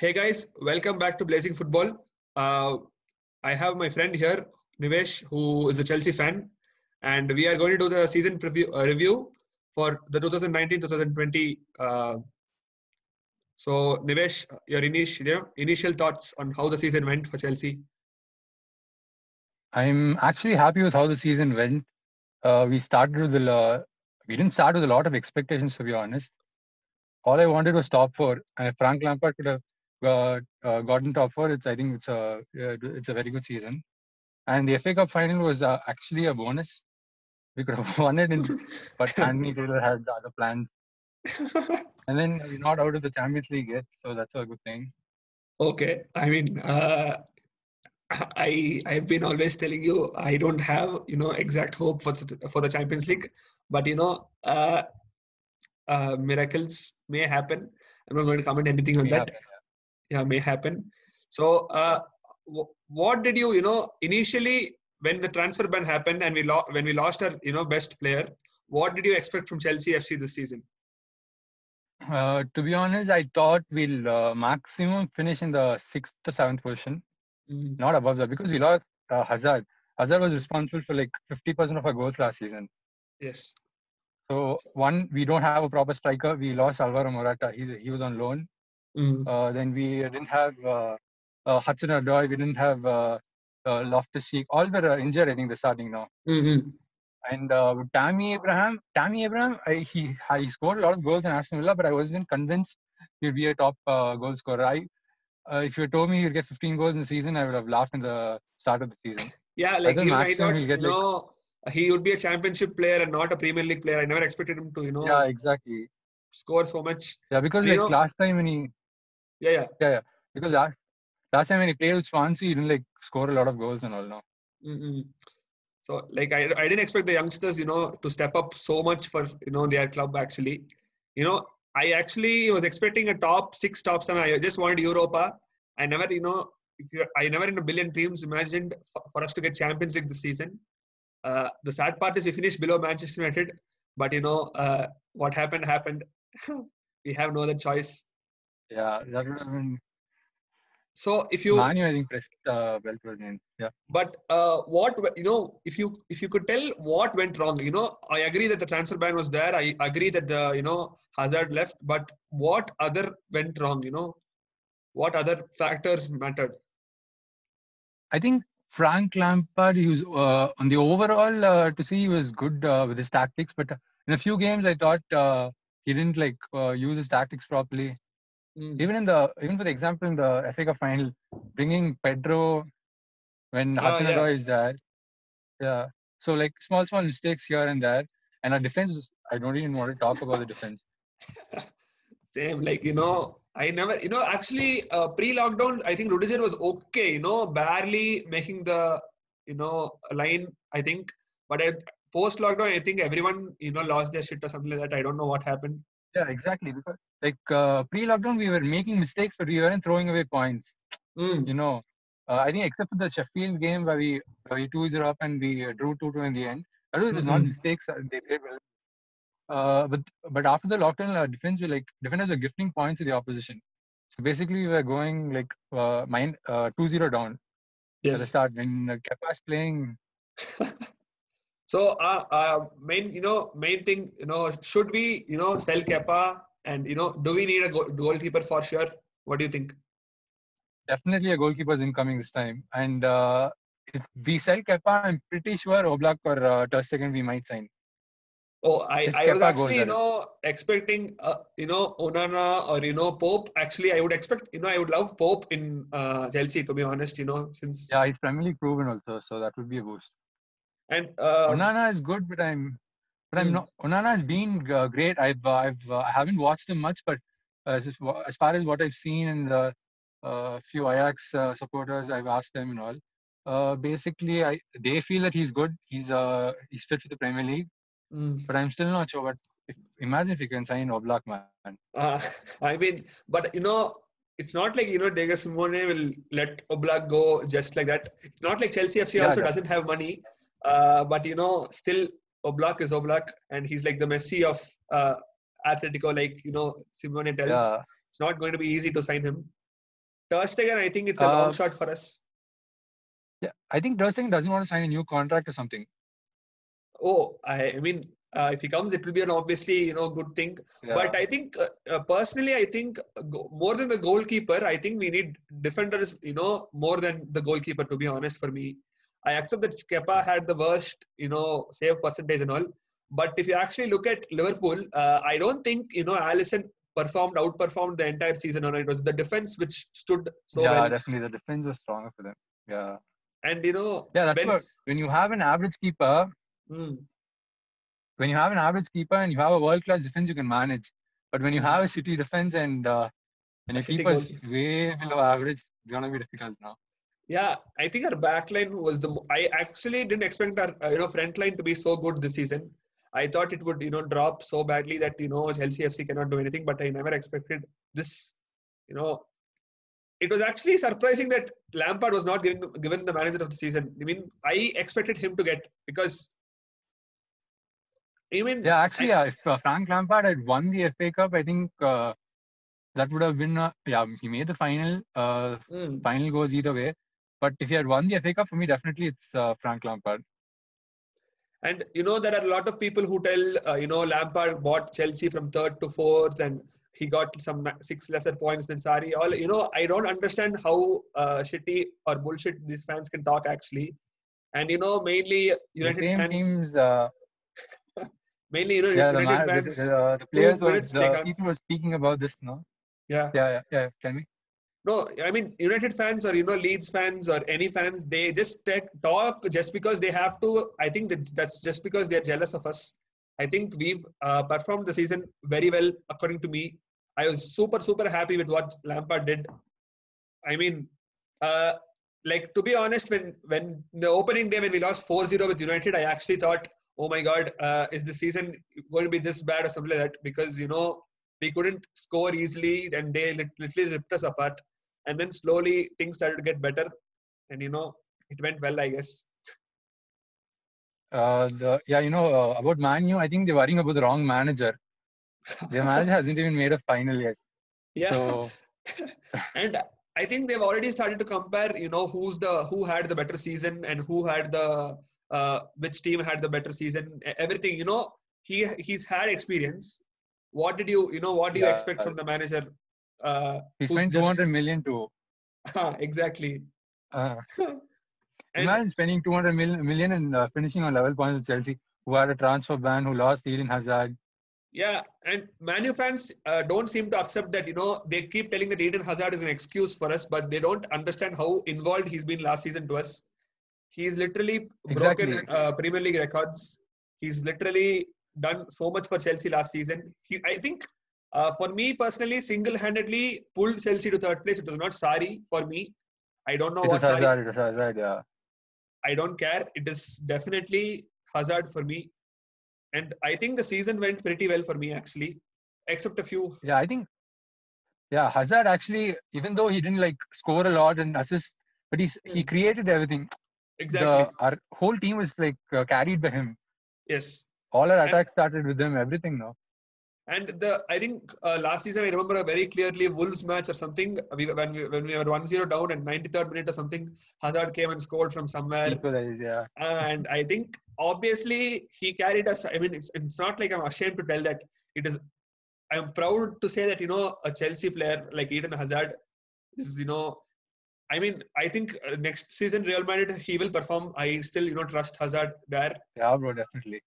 Hey guys, welcome back to Blazing Football. Uh, I have my friend here, Nivesh, who is a Chelsea fan, and we are going to do the season review for the 2019-2020. So, Nivesh, your initial thoughts on how the season went for Chelsea? I'm actually happy with how the season went. We started with we didn't start with a lot of expectations, to be honest. All I wanted was top four, and if Frank Lampard could have gotten top four, I think it's a very good season. And the FA Cup final was actually a bonus. We could have won it, but Anthony Taylor had other plans. And then we're not out of the Champions League yet, so that's a good thing. Okay, I mean, I've been always telling you I don't have exact hope for the Champions League, but miracles may happen. I'm not going to comment anything on May that. happen. Yeah, may happen. So, what did you initially when the transfer ban happened and when we lost our best player? What did you expect from Chelsea FC this season? To be honest, I thought we'll maximum finish in the sixth to seventh position. Mm. Not above that because we lost Hazard. Hazard was responsible for like 50% of our goals last season. Yes. So one, we don't have a proper striker. We lost Alvaro Morata. He was on loan. Mm. Then we didn't have Hudson-Odoi. We didn't have Loftus-Cheek. All were injured. I think they're starting now. Mm-hmm. And with Tammy Abraham, he scored a lot of goals in Aston Villa, but I wasn't convinced he'd be a top goal scorer. If you told me he'd get 15 goals in the season, I would have laughed in the start of the season. Yeah, I like thought even I maximum thought he'll get like he would be a championship player and not a Premier League player. I never expected him to yeah, exactly. score so much. Yeah, because And, like last time when yeah, yeah. yeah, because last time when he played with Swansea, he didn't like score a lot of goals and all now. Mm-hmm. So like I didn't expect the youngsters to step up so much for their club actually. I actually was expecting a top 6, top 7. I just wanted Europa. I never I never in a billion dreams imagined for us to get Champions League this season. The sad part is we finished below Manchester United, but what happened. We have no other choice. Yeah, that would have been So if you Manu. I think pressed well towards the end. Yeah. But what if you could tell what went wrong, I agree that the transfer ban was there. I agree that the Hazard left, but what other went wrong? What other factors mattered? I think Frank Lampard, he was on the overall to see he was good with his tactics, but in a few games I thought he didn't like use his tactics properly. Mm. Even for the example in the FA Cup final, bringing Pedro when Yeah. Hudson-Odoi is there, yeah. So like small mistakes here and there, and our defense. I don't even want to talk about the defense. Same, like I never actually pre-lockdown I think Rudiger was okay, barely making the line I think, but post-lockdown I think everyone lost their shit or something like that. I don't know what happened. Yeah, exactly. Because like pre-lockdown, we were making mistakes, but we weren't throwing away points. Mm. You know, I think except for the Sheffield game where we 2-0 up and we drew 2-2 in the end. That was not Mm-hmm. mistakes. They played well. But after the lockdown, defenders were gifting points to the opposition. So basically, we were going like 2-0 down at the Yes. start when Kepa's playing. So, main thing, should we, sell Kepa and, do we need a goalkeeper for sure? What do you think? Definitely, a goalkeeper is incoming this time. And if we sell Kepa, I'm pretty sure Oblak or Ter Stegen we might sign. Oh, If I was Kepa goes, actually, that is. expecting, Onana or, Pope. Actually, I would expect, I would love Pope in Chelsea, to be honest, since, Yeah, he's Premier League proven also, so that would be a boost. and, Onana is good, but I'm mm, not. Onana has been great. I haven't watched him much, but as far as what I've seen and the few Ajax supporters I've asked them and all, basically they feel that he's good. He's fit for the Premier League, mm. but I'm still not sure. But imagine if you can sign Oblak, man. Uh, I mean, but it's not like Diego Simone will let Oblak go just like that. It's not like Chelsea FC Yeah, also doesn't have money, but still Oblak is Oblak, and he's like the Messi of Atletico. Like Simone tells, yeah. it's not going to be easy to sign him. Ter Stegen, I think it's a long shot for us. Yeah, I think Ter Stegen doesn't want to sign a new contract or something. Oh, I mean, if he comes, it will be an obviously good thing. Yeah. But I think personally, I think more than the goalkeeper, I think we need defenders. More than the goalkeeper. To be honest, for me, I accept that Kepa had the worst save percentage and all. But if you actually look at Liverpool, I don't think Alisson outperformed the entire season. It was the defense which stood so well. Yeah, definitely the defense was stronger for them. Yeah. And yeah, that's what when you have an average keeper. When you have an average keeper and you have a world-class defense, you can manage. But when you have a City defense and your keeper is way below average, it's gonna be difficult now. Yeah, I think our backline was I actually didn't expect our front line to be so good this season. I thought it would drop so badly that Chelsea FC cannot do anything. But I never expected this. It was actually surprising that Lampard was not given the manager of the season. I mean, I expected him to get because. If Frank Lampard had won the FA Cup, I think that would have been he made the final. Final goes either way, but if he had won the FA Cup, for me definitely it's Frank Lampard. And there are a lot of people who tell Lampard bought Chelsea from 3rd to 4th and he got some 6 lesser points than Sarri. I don't understand how shitty or bullshit these fans can talk actually. And mainly United the same fans. Teams, mainly United fans. The players people were speaking about this, no? Yeah. Can we? No, I mean United fans or Leeds fans or any fans, they just talk just because they have to. I think that's just because they're jealous of us. I think we've performed the season very well according to me. I was super happy with what Lampard did. I mean, to be honest, when the opening day when we lost 4-0 with United, I actually thought, oh my God, is the season going to be this bad or something like that? Because we couldn't score easily and they literally ripped us apart. And then slowly things started to get better, and it went well, I guess. About Man U, I think they're worrying about the wrong manager. Their manager hasn't even made a final yet. Yeah. So... and I think they've already started to compare, who had the better season and who had the which team had the better season. Everything, he's had experience. What do you expect from the manager? He spent 200 million too. Exactly. Imagine spending 200 million and finishing on level points with Chelsea, who had a transfer ban, who lost Eden Hazard. Yeah, and Man U fans don't seem to accept that, they keep telling that Eden Hazard is an excuse for us, but they don't understand how involved he's been last season to us. He's literally broken Premier League records. He's literally done so much for Chelsea last season. I think, for me personally, single-handedly pulled Chelsea to 3rd place. It was not Sarri for me. I don't know what Sarri. It was Hazard, yeah. I don't care. It is definitely Hazard for me. And I think the season went pretty well for me, actually, except a few. Yeah, I think. Yeah, Hazard actually, even though he didn't score a lot and assist, but he created everything. Exactly. Our whole team was carried by him. Yes. All our attacks started with him. Everything now. And I think last season I remember a very clearly Wolves match or something. When we were 1-0 down and 93rd minute or something, Hazard came and scored from somewhere. Equalized, yeah. And I think obviously he carried us. I mean, it's not like I'm ashamed to tell that. It is. I'm proud to say that a Chelsea player like Eden Hazard is I mean, I think next season Real Madrid he will perform. I still trust Hazard there. Yeah, bro, definitely.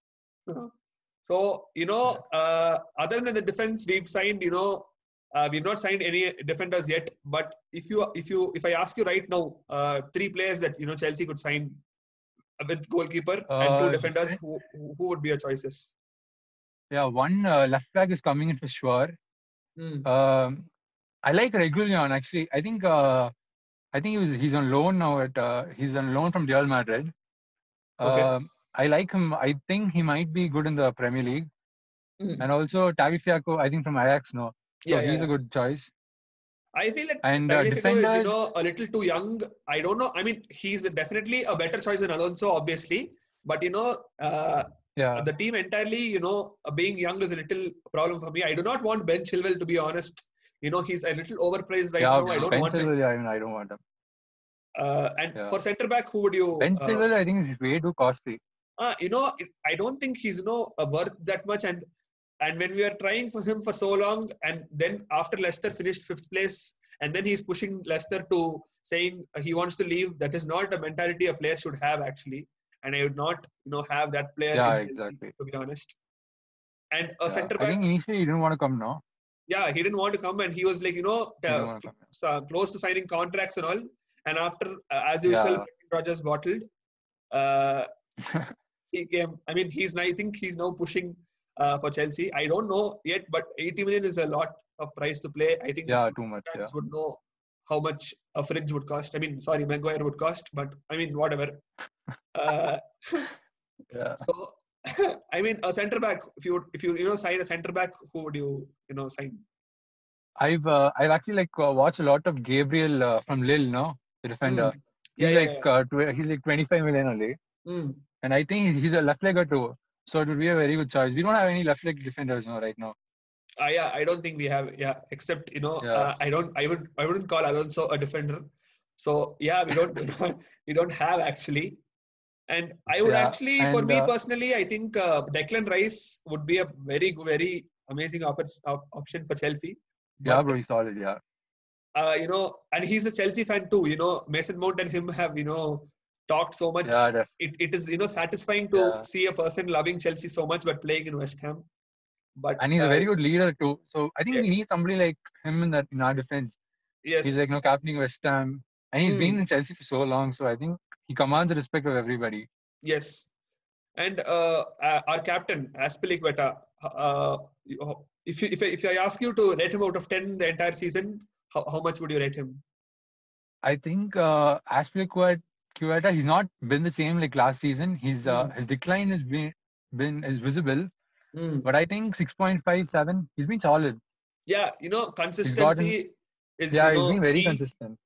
So, other than the defense, we've signed, we've not signed any defenders yet. But if I ask you right now, 3 players that, Chelsea could sign with goalkeeper and 2 defenders, who would be your choices? Yeah, one left back is coming in for sure. I like Reguilon, actually. I think he's on loan now he's on loan from Real Madrid. Okay. I like him. I think he might be good in the Premier League. And also Tagliafico, I think from Ajax, no. So he's a good choice. I feel that Tagliafico is, a little too young. I don't know. I mean, he's definitely a better choice than Alonso, obviously. But, the team entirely, being young is a little problem for me. I do not want Ben Chilwell, to be honest. he's a little overpriced right Yeah, now. I don't Ben want him. Chilwell, I mean, I don't want him. And Yeah. for centre back, who would you? Ben Chilwell, I think is way too costly. I don't think he's worth that much. And when we are trying for him for so long, and then after Leicester finished 5th place, and then he's pushing Leicester to saying he wants to leave, that is not a mentality a player should have actually. And I would not, have that player Yeah, in Chelsea, exactly. to be honest. And a Yeah. centre I back, think initially he didn't want to come now. yeah, he didn't want to come, and he was like, He didn't want to come. close to signing contracts and all. And after, as usual, Yeah. Brendan Rodgers bottled. Uh, he came. I mean, I think he's now pushing for Chelsea. I don't know yet, but 80 million is a lot of price to play. I think Yeah, too much. fans Yeah. would know how much a fridge would cost. I mean, sorry, Maguire would cost, but I mean, whatever. Yeah. So, I mean, a centre back. If you sign a centre back, who would you sign? I've actually watched a lot of Gabriel from Lille, no, the defender. Yeah, He's like 25 million only, Mm. and I think he's a left legger too. So it would be a very good choice. We don't have any left leg defenders now right now. Yeah, I don't think we have. Yeah, except Yeah. I wouldn't call Alonso a defender. So yeah, we don't we don't have actually. And I would Yeah, actually, for and me personally, I think Declan Rice would be a very, very amazing option for Chelsea. yeah, But bro, he's solid. Yeah. and he's a Chelsea fan too. Mason Mount and him have talked so much. Yeah, It is satisfying to yeah. see a person loving Chelsea so much but playing in West Ham. But And he's a very good leader too. So I think yeah, we need somebody like him in our defense. He's yes. like captaining West Ham, and he's been Mm, in Chelsea for so long. So I think he commands the respect of everybody. yes. And our captain, Aspilicueta, if I ask you to rate him out of 10 the entire season, how much would you rate him? I think Aspilicueta, he's not been the same like last season. His decline has is visible. Mm. But I think 6.57, he's been solid. Yeah, consistency is he's been very key. consistent.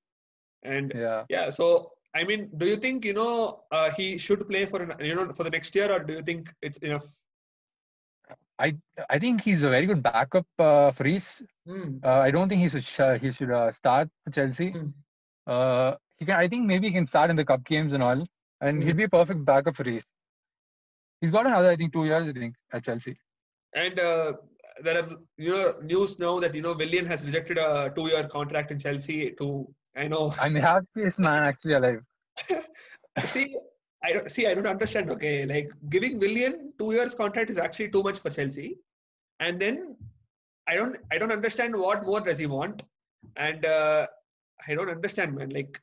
And yeah, so I mean, do you think he should play for for the next year, or do you think it's enough? I think he's a very good backup for Reece. I don't think he should start for Chelsea. I think maybe he can start in the cup games and all, and he'd be a perfect backup for Reece. He's got another, I think, 2 years, I think, at Chelsea. And there are news now that Willian has rejected a 2-year contract in Chelsea. I know. I'm the happiest man actually alive. I don't understand. Okay, like giving Willian 2 years contract is actually too much for Chelsea, and then I don't understand what more does he want, and I don't understand, man. Like,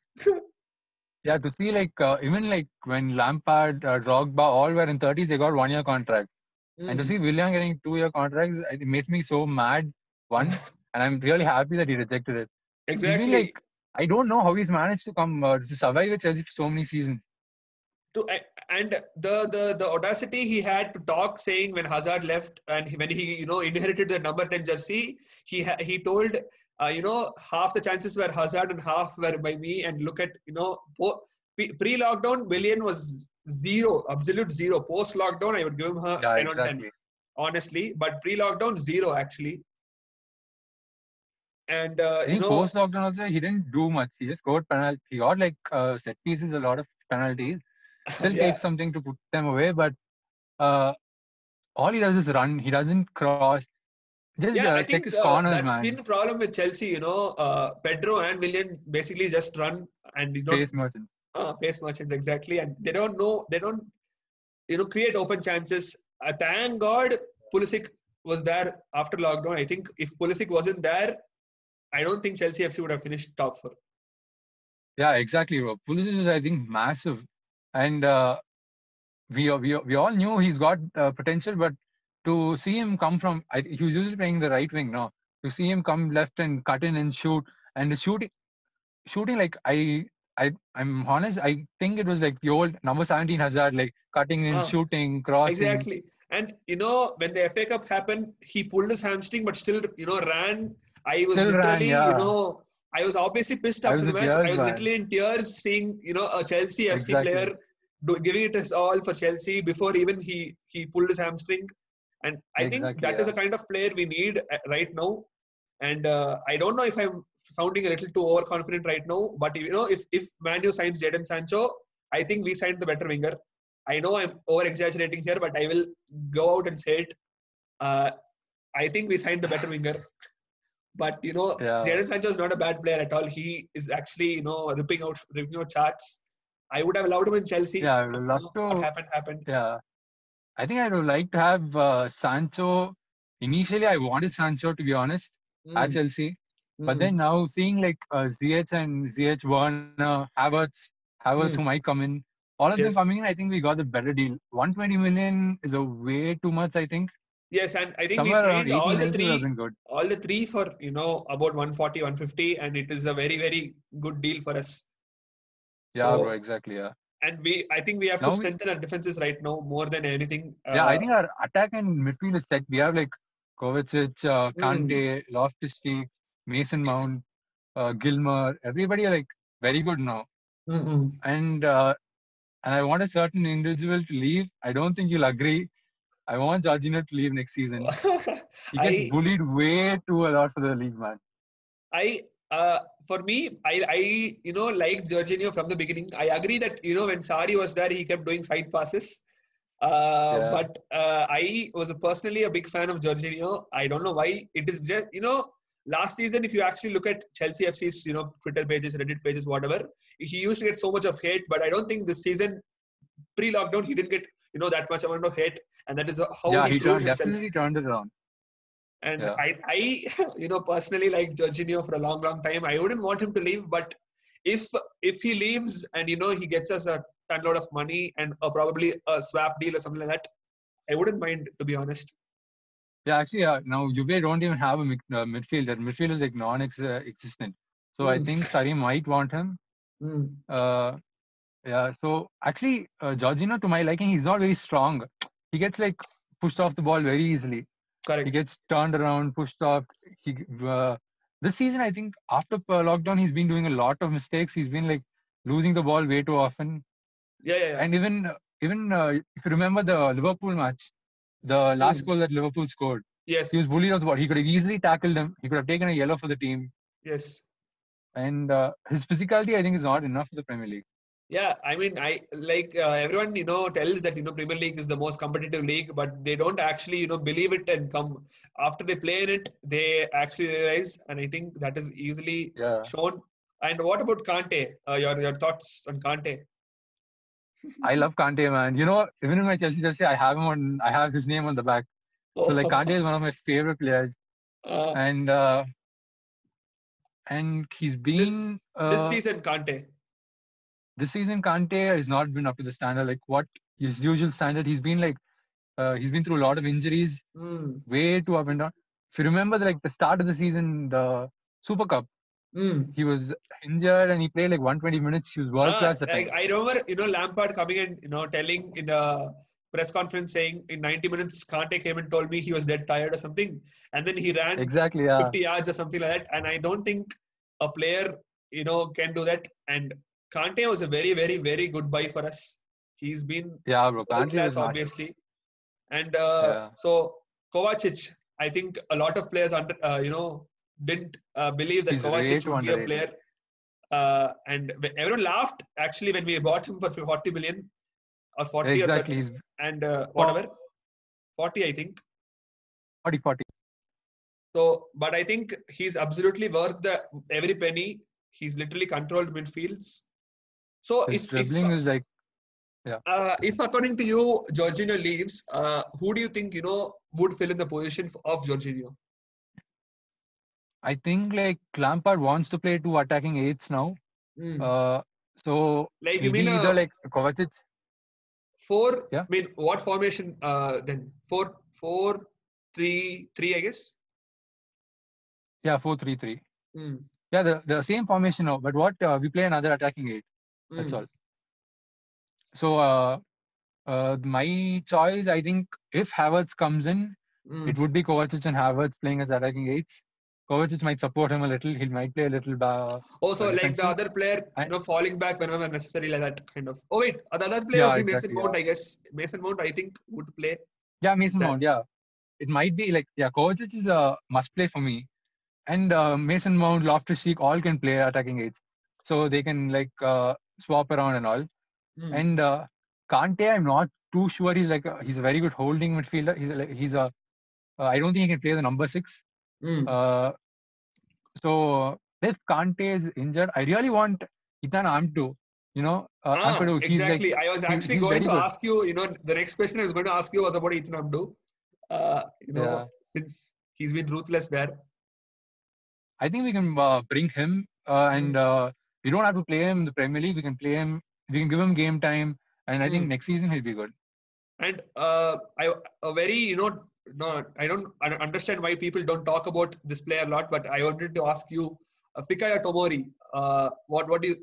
yeah, to see even when Lampard, Drogba, all were in 30s, they got 1-year contract, and to see Willian getting 2-year contracts, it makes me so mad. And I'm really happy that he rejected it. Exactly. I don't know how he's managed to come to survive with Chelsea for so many seasons. And the audacity he had to talk, saying when Hazard left and when he inherited the number 10 jersey, he told half the chances were Hazard and half were by me. And look at pre-lockdown, Willian was zero, absolute zero. Post-lockdown, I would give him 10 on 10, honestly. But pre-lockdown, zero actually. And post-lockdown also he didn't do much. He just got penalty. He got set pieces, a lot of penalties. Still takes something to put them away, but all he does is run. He doesn't cross. Just I take think his corners, that's man. been the problem with Chelsea. Pedro and Willian basically just run and pace merchants. Pace merchants, exactly, and they don't create open chances. Thank God Pulisic was there after lockdown. I think if Pulisic wasn't there, I don't think Chelsea FC would have finished top 4. Yeah, exactly. Pulisic is, I think, massive, and we all knew he's got potential, but to see him come from, he was usually playing the right wing now. To see him come left and cut in and shoot, and the shooting like I'm honest, I think it was like the old number 17 Hazard, like cutting in, shooting, crossing. Exactly. And when the FA Cup happened, he pulled his hamstring, but still ran. I was still literally, ran, I was obviously pissed after the match. I was literally in tears seeing, a Chelsea FC player giving it his all for Chelsea before even he pulled his hamstring. And I think that is the kind of player we need right now. And I don't know if I'm sounding a little too overconfident right now, but if Man U signs Jadon Sancho, I think we signed the better winger. I know I'm over exaggerating here, but I will go out and say it. Uh, I think we signed the better winger. But Yeah. Jadon Sancho is not a bad player at all. He is actually ripping out charts. I would have loved him in Chelsea. Yeah, I would love What to. happened. Yeah, I think I would like to have Sancho. Initially, I wanted Sancho to be honest at Mm, Chelsea, but then mm, now seeing like Ziyech and Ziyech, Werner, Havertz who mm. might come in, all of them coming Yes. in, I think we got the better deal. 120 million is a way too much. I think Yes, and I think we somewhere around signed 80, 90 would have been good. all the three for about 140, 150, and it is a very, very good deal for us. Yeah, bro, So, exactly. Yeah. and I think we have to Now we, strengthen our defenses right now more than anything. yeah, I think our attack and midfield is set. We have like Kovacic, Mm, Kante, Loftus-Cheek, Mason Mount, Gilmer. Everybody are like very good now. mm, And I want a certain individual to leave. I don't think you'll agree. I want Jorginho to leave next season. mm. He gets I bullied way too a lot for the league, man. I for me, I liked Jorginho from the beginning. I agree that when Sari was there, he kept doing side passes. Yeah, But I was personally a big fan of Jorginho. I don't know why. It is just last season, if you actually look at Chelsea FC's Twitter pages, Reddit pages, whatever, he used to get so much of hate. But I don't think this season, pre-lockdown, he didn't get that much amount of hate, and that is how yeah, he he proved turned himself. definitely turned it around. And Yeah, I personally like Jorginho for a long, long time. I wouldn't want him to leave, but if he leaves and he gets us a ton load of money and probably a swap deal or something like that, I wouldn't mind, to be honest. yeah. Actually, now Juve don't even have a midfield. That midfield is like non-existent. So I Mm, think Sari might want him. mm. Uh, yeah. So actually, Jorginho, to my liking, he's not very strong. He gets like pushed off the ball very easily. He Correct. gets turned around, pushed off. He this season, I think after lockdown, he's been doing a lot of mistakes. He's been like losing the ball way too often. Yeah, yeah, yeah. And even if you remember the Liverpool match, the last Mm. goal that Liverpool scored, he was Yes, bullied off the ball. He could have easily tackled him. He could have taken a yellow for the team. yes. And his physicality, I think, is not enough for the Premier League. Yeah, I mean, I like everyone, tells that, Premier League is the most competitive league, but they don't actually, believe it and come after they play in it, they actually realize, and I think that is easily Yeah, shown. And what about Kante? Your thoughts on Kante? I love Kante, man. Even in my Chelsea jersey, I have his name on the back. So like Kante is one of my favorite players, uh, and he's this been this season, Kante. this season Kante has not been up to the standard like what his usual standard. He's been through a lot of injuries, Mm, way too up and down. If you remember like the start of the season, the Super Cup, mm. he was injured and he played like 120 minutes. He was world class at Like times. I remember, Lampard coming and telling in the press conference saying in 90 minutes, Kante came and told me he was dead tired or something, and then he ran Exactly, yeah. 50 yards or something like that. And I don't think a player can do that. And Kante was a very, very, very good buy for us. He's been Yeah, bro. world Kante was class, massive. obviously. And Yeah. so Kovacic, I think a lot of players didn't believe that He's way Kovacic too would be a underrated. player. And everyone laughed actually when we bought him for 40 million or 40 or 30 Exactly. He's and whatever 40, I think. 40. So, but I think he's absolutely worth the every penny. He's literally controlled midfields. So His dribbling is like, yeah. if according to you Jorginho leaves, who do you think would fill in the position of Jorginho? I think like Lampard wants to play two attacking eights now. Mm. Uh, so Like you maybe mean either like Kovacic. four? Yeah. I mean what formation? Then 4-4-3-3, I guess. Yeah, 4-3-3. Mm. Yeah, the same formation now, but what we play another attacking eight. That's all. Mm. So my choice, I think, if Havertz comes in, Mm. it would be Kovacic and Havertz playing as attacking eights. Kovacic might support him a little. He might play a little Also, like the defensive. other player, I, falling back whenever necessary, like that kind of. Oh wait, the other player yeah, would be Mason exactly. Mount, Yeah, I guess. Mason Mount, I think, would play yeah, Mason there. Mount. Yeah, it might be like, yeah, Kovacic is a must play for me. and Mason Mount, Loftus-Cheek all can play attacking eights, so they can like swap around and all. And Kante, I'm not too sure. He's a very good holding midfielder. I don't think he can play the number 6. So if Kante is injured, I really want Ethan Ampadu. Ampadu, exactly. I was actually going to good. ask you. The next question I was going to ask you was about Ethan Ampadu. Since he's been ruthless there. I think we can bring him, and we don't have to play him in the Premier League. We can play him. We can give him game time, and I think next season he'll be good. And I don't understand why people don't talk about this player a lot, but I wanted to ask you, Fikayo Tomori, what do you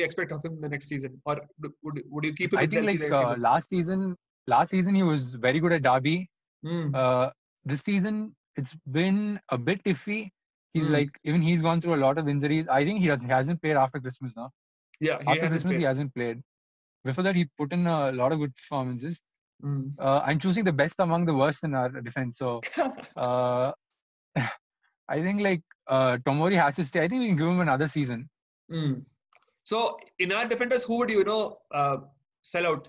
expect of him in the next season, or would you keep him in Chelsea next season? Last season he was very good at Derby. This season it's been a bit iffy. He's gone through a lot of injuries. I think he hasn't played after Christmas now. Yeah, after Christmas he hasn't played. Before that he put in a lot of good performances. I'm choosing the best among the worst in our defense. So I think Tomori has to stay. I think we can give him another season. So in our defenders, who would you sell out?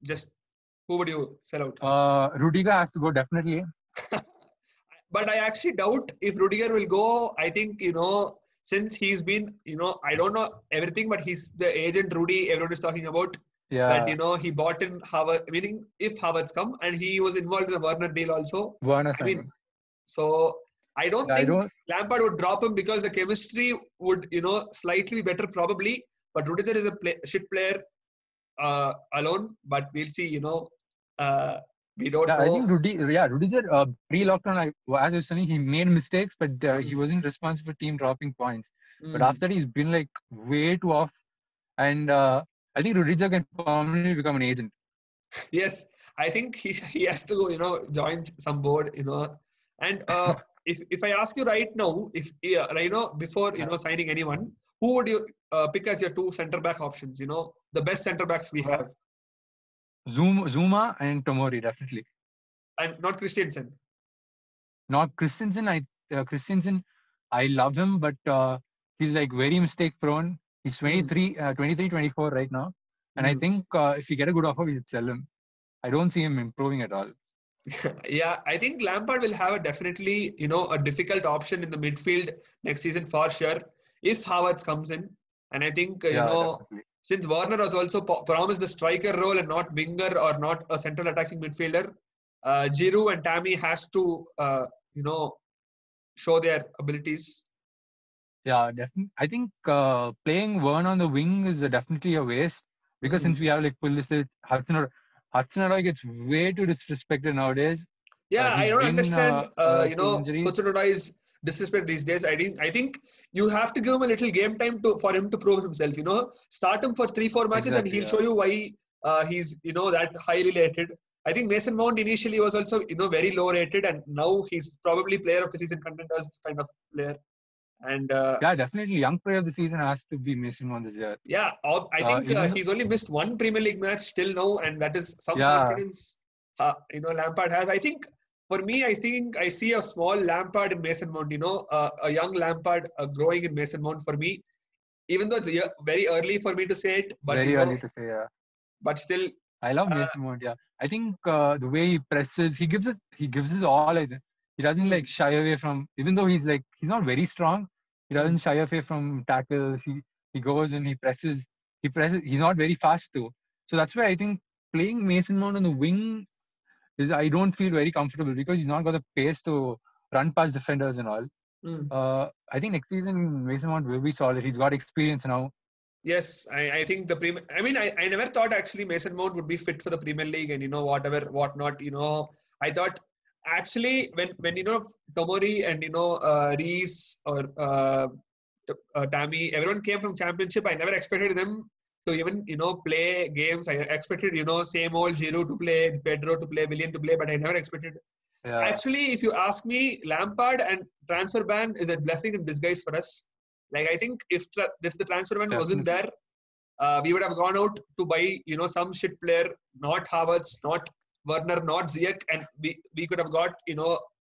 Just who would you sell out? Rudiger has to go definitely. But I actually doubt if Rudiger will go. I think, since he's been, I don't know everything, but he's the agent Rudy everyone is talking about. Yeah. That, he bought in Havertz, meaning if Havertz come, and he was involved in the Werner deal also. So I don't think Lampard would drop him because the chemistry would, slightly be better probably. But Rudiger is a shit player alone. But we'll see, we don't know. I think Rudiger pre-lockdown, as I was saying, he made mistakes, but he wasn't responsible for team dropping points. But after he's been way too off, and I think Rudiger can permanently become an agent. Yes, I think he has to go, join some board, and if I ask you right now, before signing anyone, who would you pick as your 2 centre back options? The best centre backs we have. Zuma and Tomori, definitely. And not Christensen. Not Christensen. Christensen, I love him, but he's very mistake prone. He's 23, 24 right now. And I think if you get a good offer, we should sell him. I don't see him improving at all. Yeah, I think Lampard will have definitely, a difficult option in the midfield next season for sure, if Havertz comes in. And I think, definitely. Since Werner was also promised the striker role and not winger or not a central attacking midfielder, Giroud and Tammy has to, show their abilities. Yeah, definitely. I think playing Werner on the wing is definitely a waste because since we have Pulisic, Hudson-Odoi gets way too disrespected nowadays. Yeah, I don't understand. Hudson-Odoi's disrespect these days. I think you have to give him a little game time for him to prove himself. Start him for 3-4 matches and he'll show you why he's that highly rated. I think Mason Mount initially was also very low rated, and now he's probably player of the season contenders kind of player. And definitely young player of the season has to be Mason Mount this year. Yeah, I think he's only missed 1 Premier League match till now, and that is some confidence Lampard has. I think for me, I see a small Lampard in Mason Mount. A young Lampard growing in Mason Mount for me. Even though it's very early for me to say it, but early to say, yeah. But still, I love Mason Mount. Yeah, I think the way he presses, he gives it all. I think he doesn't shy away from. Even though he's not very strong, he doesn't shy away from tackles. He goes and he presses. He's not very fast too. So that's why I think playing Mason Mount on the wing I don't feel very comfortable because he's not got the pace to run past defenders and all. I think next season Mason Mount will be solid. He's got experience now. Yes, I think the Premier. I mean, I never thought actually Mason Mount would be fit for the Premier League and whatnot. I thought actually when Tomori and Reese or Tammy, everyone came from Championship. I never expected them to even play games. I expected same old Giroud to play, Pedro to play, Willian to play, but I never expected. Yeah. Actually, if you ask me, Lampard and transfer ban is a blessing in disguise for us. I think if the transfer ban wasn't there, we would have gone out to buy some shit player, not Havertz, not Werner, not Ziyech, and we could have got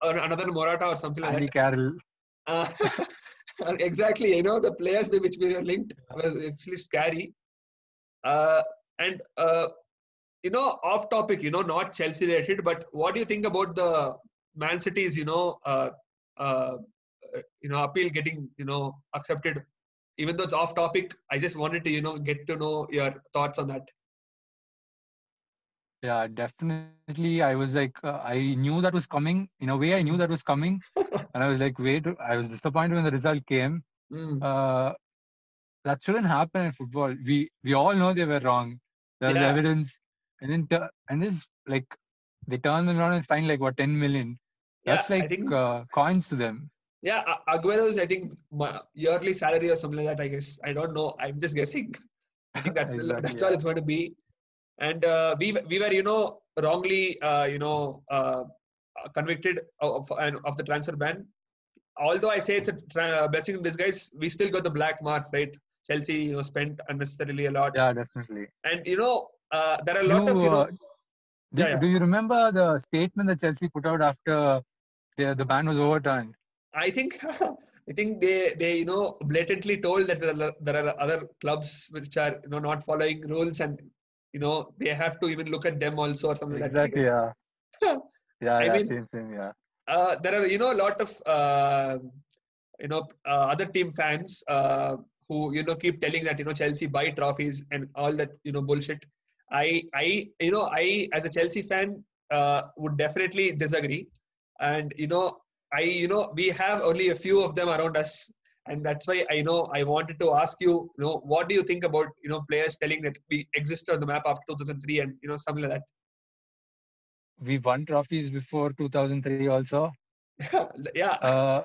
another Morata or something like Andy that. Carroll. Uh, exactly. The players with which we were linked was actually scary. Uh, and off topic, not Chelsea related, but what do you think about the Man City's, uh, appeal getting, accepted? Even though it's off topic, I just wanted to, get to know your thoughts on that. Yeah, definitely. I was like, I knew that was coming. In a way, I knew that was coming, and I was like, wait. I was disappointed when the result came. Mm. Uh, that shouldn't happen in football. We all know they were wrong. There was Yeah, evidence, and then and this like they turned them around and fined like what 10 million. yeah. That's I like think coins to them. yeah, Aguero's I think yearly salary or something like that. I guess I don't know. I'm just guessing. I think that's Exactly. that's all it's going to be. And we were wrongly convicted of the transfer ban. Although I say it's a blessing in disguise, we still got the black mark, right? Chelsea spent unnecessarily a lot, Yeah, definitely. and there are a lot of You yeah, yeah. do you remember the statement that Chelsea put out after the ban was overturned? I think I think they blatantly told that there are other clubs which are not following rules, and they have to even look at them also or something like that, I Exactly. guess. Yeah. I Yeah. mean, Same. Yeah. there are a lot of other team fans who keep telling that Chelsea buy trophies and all that bullshit. I as a Chelsea fan would definitely disagree, and we have only a few of them around us, and that's why I wanted to ask you, what do you think about players telling that we exist on the map after 2003 and something like We won trophies before 2003 also. that. Yeah. Uh,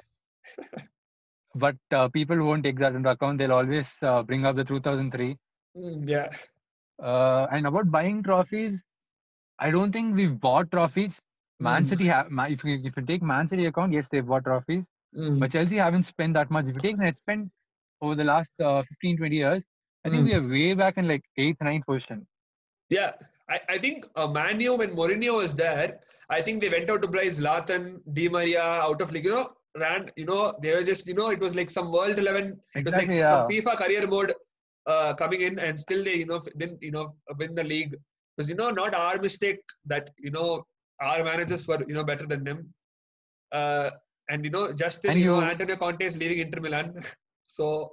but people won't take that into account. They'll always bring up the 2003. Yeah. And about buying trophies, I don't think we've bought trophies. Man Mm, City have, if you take Man City account, yes, they've bought trophies. mm, But Chelsea haven't spent that much. If you take net spend over the last 15, 20 years, I think we mm. are way back in like 8th, 9th position. Yeah, I think Man U when Mourinho was there, I think they went out to buy Zlatan, Di Maria out of league. They were just, it was like some World 11. It was like Exactly, some yeah. FIFA career mode coming in, and still they, didn't, win the league. Because, not our mistake that, our managers were, better than them. Uh, and, just And still, you, Antonio Conte is leaving Inter Milan. So,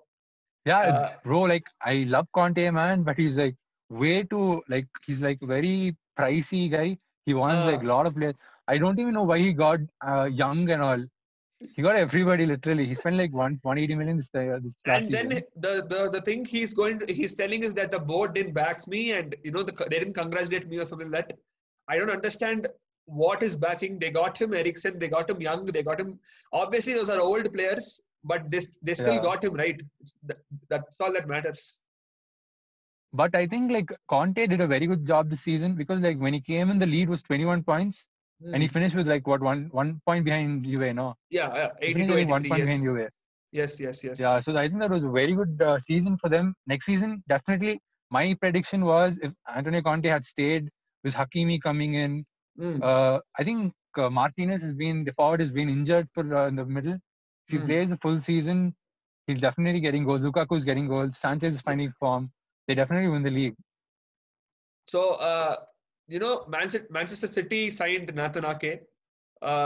yeah, uh, bro, like I love Conte, man, but he's like way too, like, he's like very pricey guy. He wants like uh, a lot of players. I don't even know why he got Young and all. He got everybody literally. He spent like 180 million this last and then season. the thing he's telling is that the board didn't back me, and they didn't congratulate me or something like that. I don't understand what is backing. They got him Ericsson, they got him Young, they got him. Obviously, those are old players, but they still Yeah. got him right. That's all that matters. But I think like Conte did a very good job this season because like when he came in, the lead was 21 points, and he Hmm. finished with like what one point behind Juve. No, Yeah, he 80 finished to I think 1 83. point behind Yes, Juve. yes, yes, yes. Yeah, so I think that was a very good season for them. Next season, definitely. My prediction was if Antonio Conte had stayed with Hakimi coming in, Hmm. I think Martinez the forward has been injured for in the middle. If he Hmm. plays the full season, he's definitely getting goals. Lukaku's getting goals. Sanchez is finding form. They definitely win the league. So Manchester City signed Nathan Ake.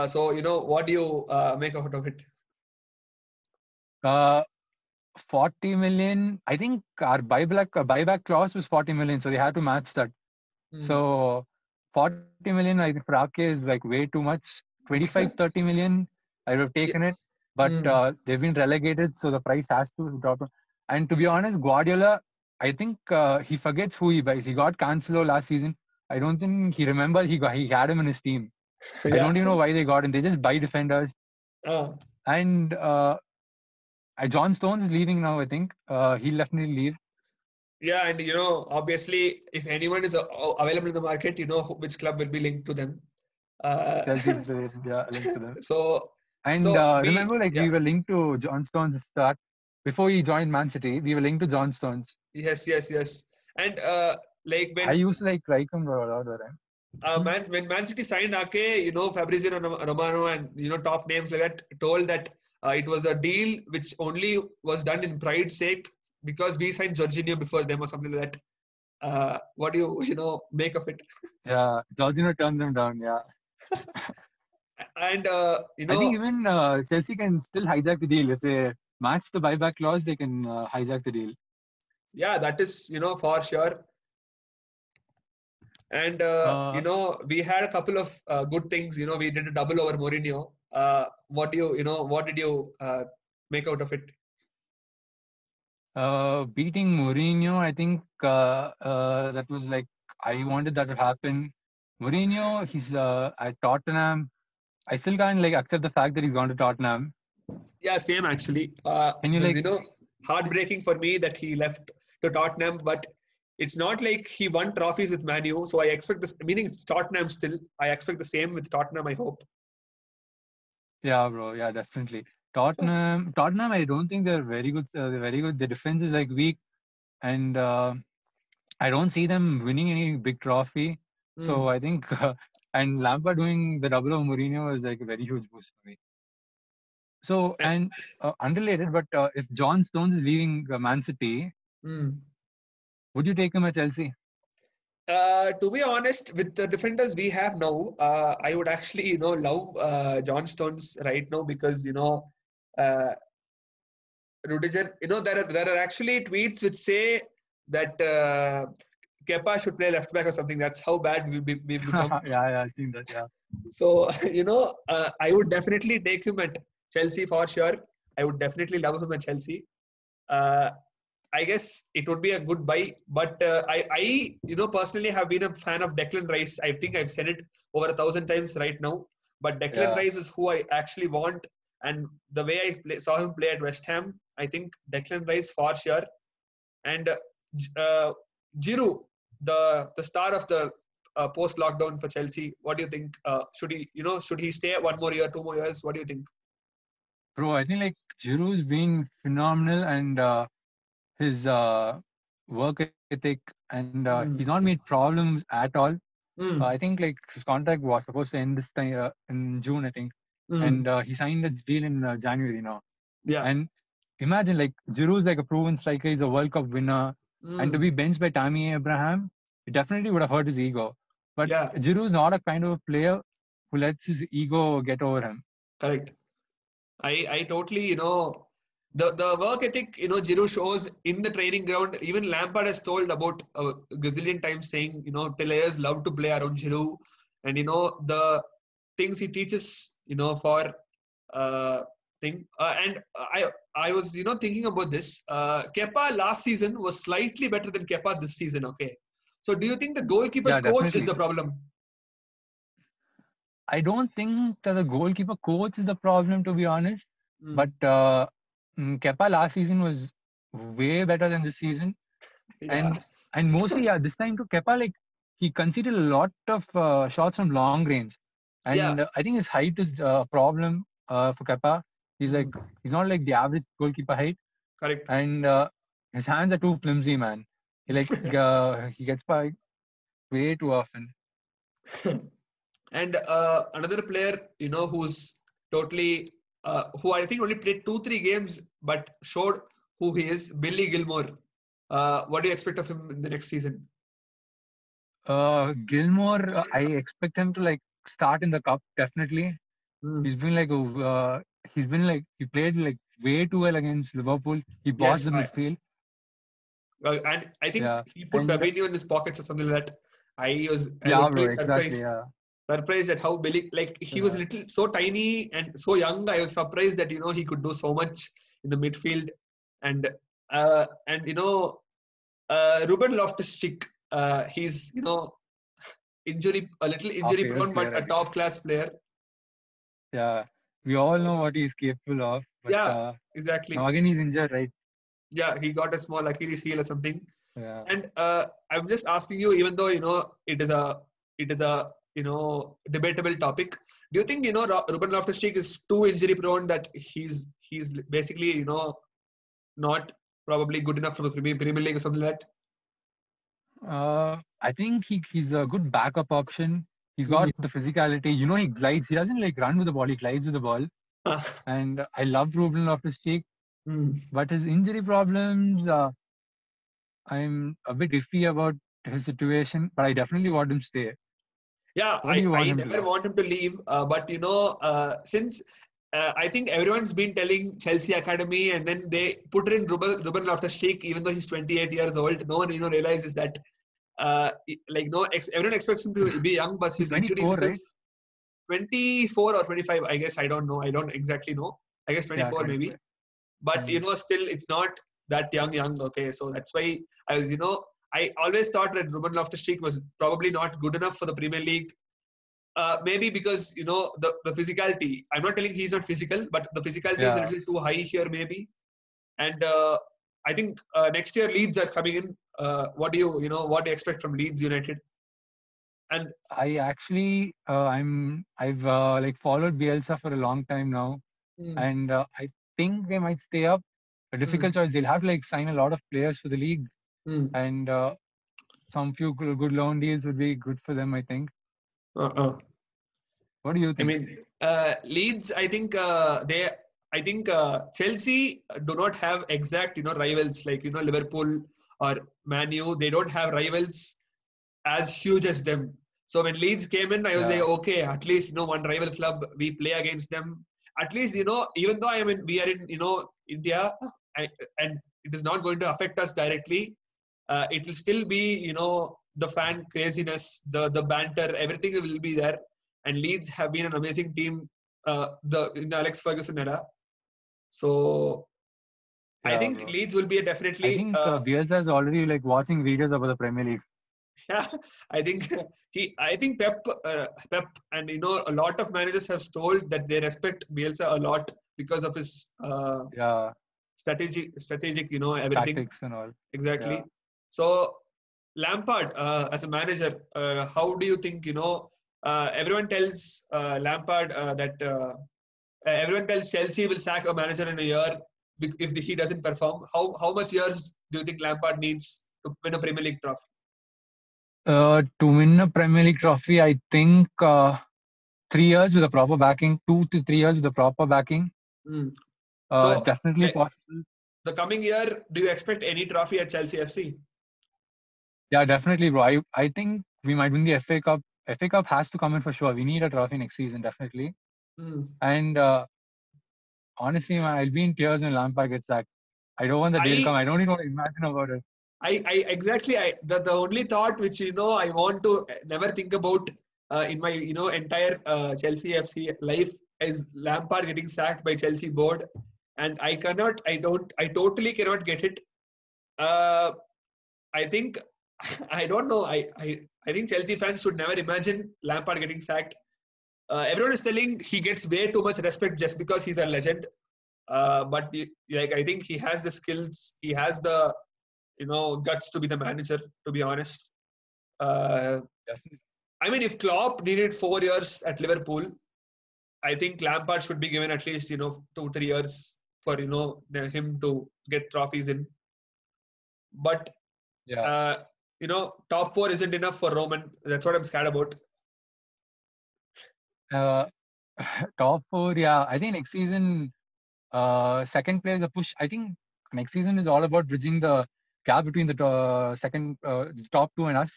So what do you make out of it? Uh, 40 million. I think our buyback clause was 40 million, so they had to match that. Hmm. So 40 million, I think for Ake is like way too much. 25, 30 million, I would have Yeah. taken it. But Mm. they've been relegated, so the price has to drop. And to be honest, Guardiola, I think he forgets who he buys. He got Cancelo last season. I don't think he remembers he had him in his team. I Yeah. don't even know why they got him. They just buy defenders. Uh, And John Stones is leaving now, I think. He'll definitely leave. yeah, and obviously, if anyone is available in the market, which club will be linked to them. Uh, Chelsea's yeah, linked to them. so, And so remember, like yeah, we were linked to John Stones at start. Before he joined Man City, we were linked to John Stones. yes, yes, yes, and like I used to like him a lot of the time. Hmm. when Man City signed Ake, Fabrizio Romano and top names like that told that It was a deal which only was done in pride's sake because we signed Jorginho before them or something like that. What do you make of it? Yeah, Jorginho turned them down. Yeah, And I think even Chelsea can still hijack the deal if they match the buyback clause. They can hijack the deal. yeah, that is for sure. And we had a couple of good things. We did a double over Mourinho. What did you make out of it? Beating Mourinho, I think that was like I wanted that to happen. Mourinho, he's at Tottenham. I still can't like accept the fact that he's gone to Tottenham. Yeah, same actually. Can you This, like? heartbreaking for me that he left to Tottenham, but it's not like he won trophies with Man U. So I expect this. Meaning it's Tottenham still. I expect the same with Tottenham. I hope. Yeah, bro. Yeah, definitely. Tottenham. I don't think they're very good. They're very good. The defense is like weak, and I don't see them winning any big trophy. Mm. So I think, and Lampard doing the double of Mourinho was like a very huge boost for me. So, Eh, and unrelated, but if John Stones is leaving Man City, mm. would you take him at Chelsea? To be honest, with the defenders we have now, I would actually, love John Stones right now because uh, Rudiger. There are actually tweets which say that Kepa should play left back or something. That's how bad we become. Yeah, I've seen that. Yeah. So I would definitely take him at Chelsea for sure. I would definitely love him at Chelsea. Uh, I guess it would be a good buy, but I personally have been a fan of Declan Rice. I think I've said it over 1,000 times right now. But Declan Yeah. Rice is who I actually want, and the way I saw him play at West Ham, I think Declan Rice for sure. And Giroud, the star of the post lockdown for Chelsea. What do you think? Should he stay 1 more year, 2 more years? What do you think? Bro, I think like Giroud's been phenomenal and his work ethic and he's Mm. not made problems at all. Mm. I think like his contract was supposed to end this time in June, I think, Mm. and he signed a deal in January now. Yeah. And imagine like Giroud's like a proven striker, he's a World Cup winner, and to Mm. be benched by Tammy Abraham, it definitely would have hurt his ego. But Yeah. Giroud's not a kind of a player who lets his ego get over him. Correct. I totally, the work ethic, Giroud shows in the training ground. Even Lampard has told about a gazillion times saying, players love to play around Giroud. And, the things he teaches, for thing. And I was, thinking about this. Kepa last season was slightly better than Kepa this season, okay? So do you think the goalkeeper Yeah, coach is definitely. the problem? I don't think that the goalkeeper coach is the problem, to be honest. Mm. But Kepa last season was way better than this season, Yeah. and mostly yeah, this time to Kepa like he conceded a lot of shots from long range, Yeah. and I think his height is a problem for Kepa. He's like Mm. he's not like the average goalkeeper height, Correct. and his hands are too flimsy, man. He gets by way too often. And another player, who's totally, who I think only played 2-3 games, but showed who he is, Billy Gilmore. What do you expect of him in the next season? Gilmore, I expect him to like start in the cup definitely. Mm. He's been like he played like way too well against Liverpool. He bossed Yes, the midfield. and I think Yeah, he put and Fabinho in his pockets or something like that. I was yeah, bro, literally exactly. Yeah, surprised at how Billy, like he was yeah. little so tiny and so young. I was surprised that he could do so much in the midfield, and Ruben Loftus-Cheek. He's a little Our injury favorite prone, but player, I a guess. top class player. Yeah, we all know what he's capable of, but Yeah, exactly. now again he's injured, right? Yeah, he got a small Achilles heel or something. Yeah. And I'm just asking you, even though it is a debatable topic. Do you think Ruben Loftus-Cheek is too injury prone that he's basically not probably good enough for the Premier League or something like that? I think he's a good backup option. He's got Mm. the physicality. You know, he glides. He doesn't like run with the ball. He glides with the ball. and I love Ruben Loftus-Cheek, but his injury problems, I'm a bit iffy about his situation, but I definitely want him to stay. Yeah, What do you want I him to never do? want him to leave. But since I think everyone's been telling Chelsea Academy, and then they put in Ruben Loftus-Cheek, even though he's 28 years old. No one realizes that. Everyone expects him to be young, but He's his injuries 24, itself. right? 24 or 25, I guess. I don't know. I don't exactly know. I guess Yeah, 24 maybe. 24. But still it's not that young. Okay, so that's why I was I always thought that Ruben Loftus-Cheek was probably not good enough for the Premier League. Maybe because the physicality. I'm not telling he's not physical, but the physicality is a Yeah. little too high here maybe. And I think next year Leeds are coming in. What do what do you expect from Leeds United? And I actually, I've like followed Bielsa for a long time now, and I think they might stay up. A difficult choice. They'll have to like sign a lot of players for the league, and some few good loan deals would be good for them, I think. What do you I think? mean, Leeds. I think I think Chelsea do not have exact rivals like Liverpool or Man U. They don't have rivals as huge as them. So when Leeds came in, I was like, Yeah, okay, at least one rival club we play against them. At least even though we are in India, I, and it is not going to affect us directly. It will still be the fan craziness, the banter, everything will be there. And Leeds have been an amazing team, in the Alex Ferguson era. So I yeah, think bro. Leeds will be I definitely. think Bielsa is already like watching videos about the Premier League. Yeah, I think I think Pep, and a lot of managers have told that they respect Bielsa a lot because of his Yeah, strategic, everything tactics and all. Yeah. exactly. So Lampard, as a manager, how do you think? Everyone tells Lampard that everyone tells Chelsea will sack a manager in a year if he doesn't perform. How much years do you think Lampard needs to win a Premier League trophy? To win a Premier League trophy, I think 3 years with a proper backing, 2 to 3 years with a proper backing, Mm. So, definitely like possible. the coming year, do you expect any trophy at Chelsea FC? Yeah, definitely, bro. I think we might win the FA Cup. FA Cup has to come in for sure. We need a trophy next season, definitely. Mm. And honestly, man, I'll be in tears when Lampard gets sacked. I don't want the day to come. I I don't even want to imagine about it. I exactly the only thought which I want to never think about in my entire Chelsea FC life is Lampard getting sacked by Chelsea board, and I totally cannot get it. Uh, I think I don't know. I think Chelsea fans should never imagine Lampard getting sacked. Everyone is telling he gets way too much respect just because he's a legend. But like I think he has the skills, he has the guts to be the manager. To be honest, uh, Definitely. I mean, if Klopp needed 4 years at Liverpool, I think Lampard should be given at least 2-3 years for him to get trophies in. But Yeah. uh, top four isn't enough for Roman. That's what I'm scared about. Uh, top four, yeah. I think next season, second place, the push. I think next season is all about bridging the gap between the top two and us.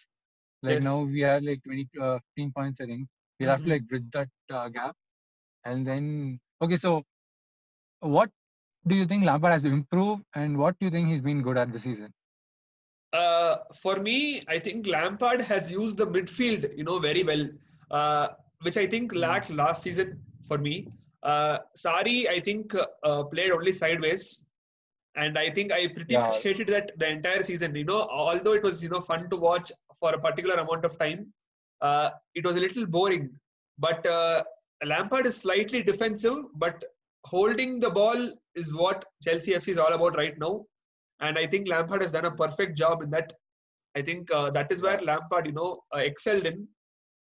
Like now Yes. we are like 15 points, I think. We'll have to Mm-hmm. like bridge that gap. And then, okay, so what do you think Lampard has to improve, and what do you think he's been good at this season? For me, I think Lampard has used the midfield, very well, uh, which I think Mm. lacked last season for me. Sari, I think, played only sideways, and I think I pretty much Yeah, hated that the entire season. Although it was fun to watch for a particular amount of time, it was a little boring. But Lampard is slightly defensive, but holding the ball is what Chelsea FC is all about right now. And I think Lampard has done a perfect job in that. I think that is where yeah. Lampard, excelled in.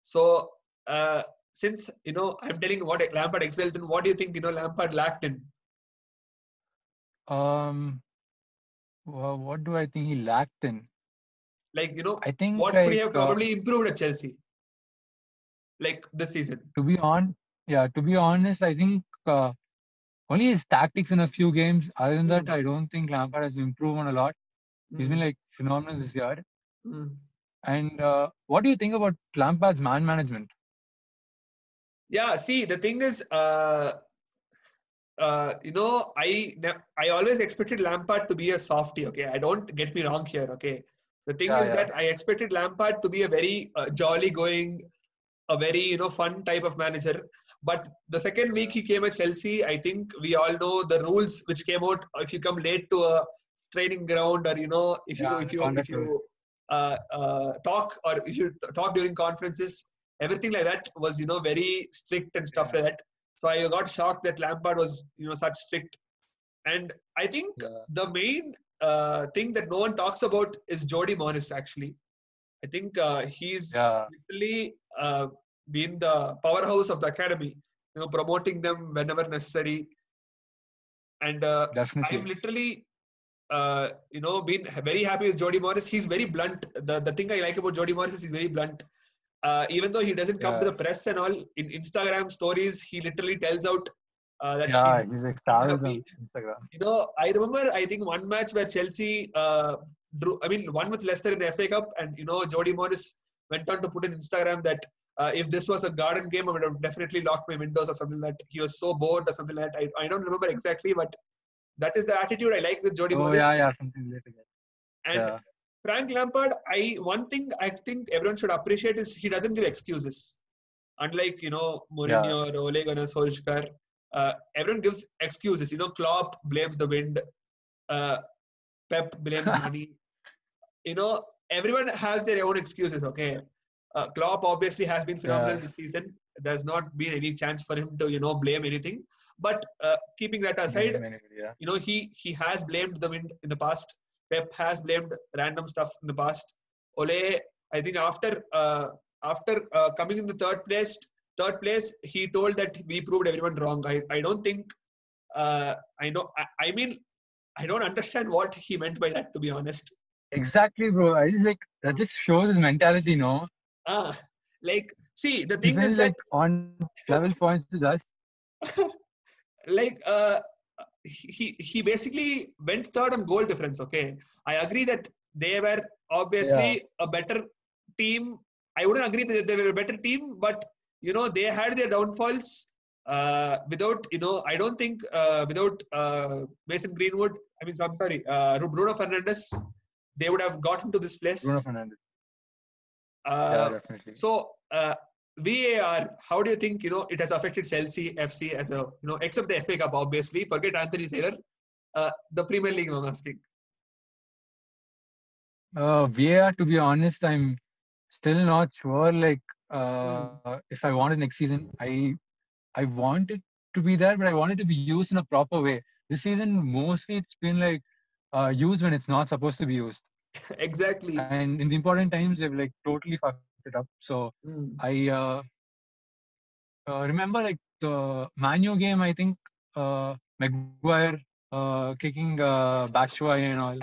So uh, since I'm telling what Lampard excelled in, what do you think Lampard lacked in? Um, what do I think he lacked in? Like I think what could he like have probably improved at Chelsea, like this season? to be on, yeah, to be honest, I think only his tactics in a few games. Other than that, Mm. I don't think Lampard has improved on a lot. He's been Mm. like phenomenal this year. Mm. And what do you think about Lampard's man management? Yeah, see, the thing is, I always expected Lampard to be a softie. Okay, I don't get me wrong here. Okay, the thing Yeah, is yeah, that I expected Lampard to be a very jolly going, a very fun type of manager. But the second week he came at Chelsea, I think we all know the rules which came out. If you come late to a training ground, or if you yeah. if The you if conduct rules. you talk, or if you talk during conferences, everything like that was very strict and stuff Yeah, like that. So I got shocked that Lampard was such strict. And I think yeah, the main thing that no one talks about is Jody Morris. Actually, I think he's yeah. literally been the powerhouse of the academy, promoting them whenever necessary. And I'm Definitely. literally, been very happy with Jody Morris. He's very blunt. The thing I like about Jody Morris is he's very blunt. Even though he doesn't come to Yeah, the press and all, in Instagram stories, he literally tells out that yeah. he's He's like savage unhappy. on Instagram. I remember, I think one match where Chelsea drew, I mean, one with Leicester in the FA Cup, and Jody Morris went on to put in Instagram that if this was a garden game, I would have definitely locked my windows or something like that. He was so bored or something like that. I don't remember exactly, but that is the attitude I like with Jody Oh yeah, Morris. yeah. Something related to that. And Yeah, Frank Lampard, one thing I think everyone should appreciate is he doesn't give excuses. Unlike yeah, Mourinho or Ole Gunnar Solskjaer, everyone gives excuses. Klopp blames the wind. Uh, Pep blames money. Everyone has their own excuses. Okay, Klopp obviously has been phenomenal yeah. this season. There's not been any chance for him to blame anything. But keeping that aside, Blame anybody. Yeah, he has blamed the wind in the past. Pep has blamed random stuff in the past. Ole, I think after coming in the third place, he told that we proved everyone wrong. I don't think I know. I mean, I don't understand what he meant by that, to be honest. exactly, bro. I just like that. Just shows his mentality. No, Ah, see, the he's thing is been that, like on level points with us. like, he basically went third on goal difference. Okay, I agree that they were Yeah, obviously a better team. I wouldn't agree that they were a better team, but they had their downfalls. Without I don't think without Mason Greenwood. I mean, I'm sorry, Bruno Fernandes, they would have gotten to this Bruno place. Fernandes. Yeah, Uh, definitely. so VAR, how do you think it has affected Chelsea FC as a except the FA Cup, obviously. Forget Anthony Taylor. The Premier League, I'm asking. VAR, to be honest, I'm still not sure. Like, Mm. if I want it next season, I want it to be there, but I want it to be used in a proper way. This season, mostly it's been like used when it's not supposed to be used, Exactly. and in the important times, they've like totally fucked it up. So Mm. I remember like the Manu game. I think Maguire kicking Batshuayi and all.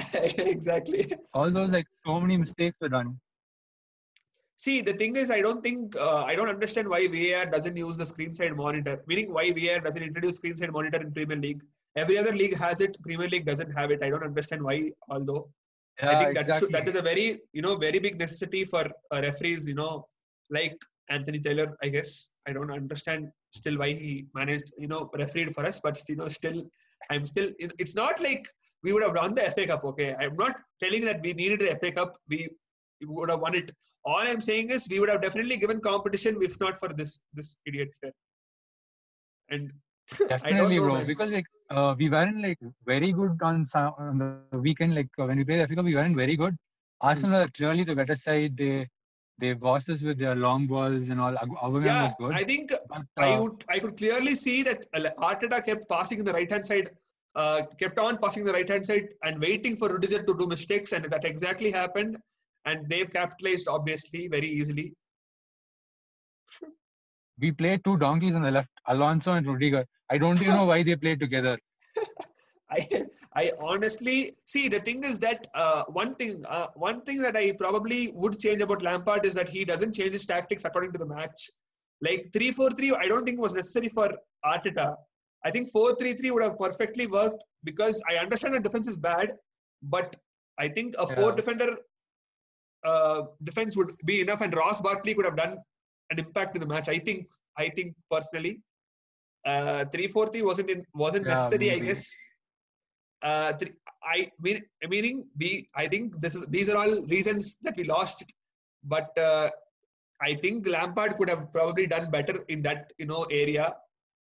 Exactly. All those like so many mistakes were done. See, the thing is, I don't understand why VAR doesn't use the screen side monitor. Meaning, why VAR doesn't introduce screen side monitor in Premier League. Every other league has it. Premier League doesn't have it. I don't understand why. Although I Yeah, think that exactly. is a very very big necessity for referees. Like Anthony Taylor. I guess I don't understand still why he managed refereed for us, but still I'm still. It's not like we would have won the FA Cup. Okay, I'm not telling that we needed the FA Cup. We would have won it. All I'm saying is we would have definitely given competition if not for this idiot here. And I don't Definitely, know, bro. man. Because like we weren't like very good on on the weekend. Like when we played Africa, we weren't very good. Arsenal Hmm. are clearly the better side. They bossed us with their long balls and all. Aubameyang Yeah, was good, I think but I could clearly see that Arteta kept passing in the right hand side, kept on passing the right hand side and waiting for Rudiger to do mistakes, and that exactly happened. And they've capitalized obviously very easily. we played two donkeys on the left, Alonso and Rudiger. I don't even know why they played together. I I honestly see, the thing is that one thing that I probably would change about Lampard is that he doesn't change his tactics according to the match. Like 3-4-3, I don't think was necessary for Arteta. I think 4-3-3 would have perfectly worked because I understand the defense is bad, but I think a four defender defense would be enough, and Ross Barkley could have done an impact in the match. I think personally, 3-4-3 wasn't necessary. maybe. I guess. I think these are all reasons that we lost it, but I think Lampard could have probably done better in that area.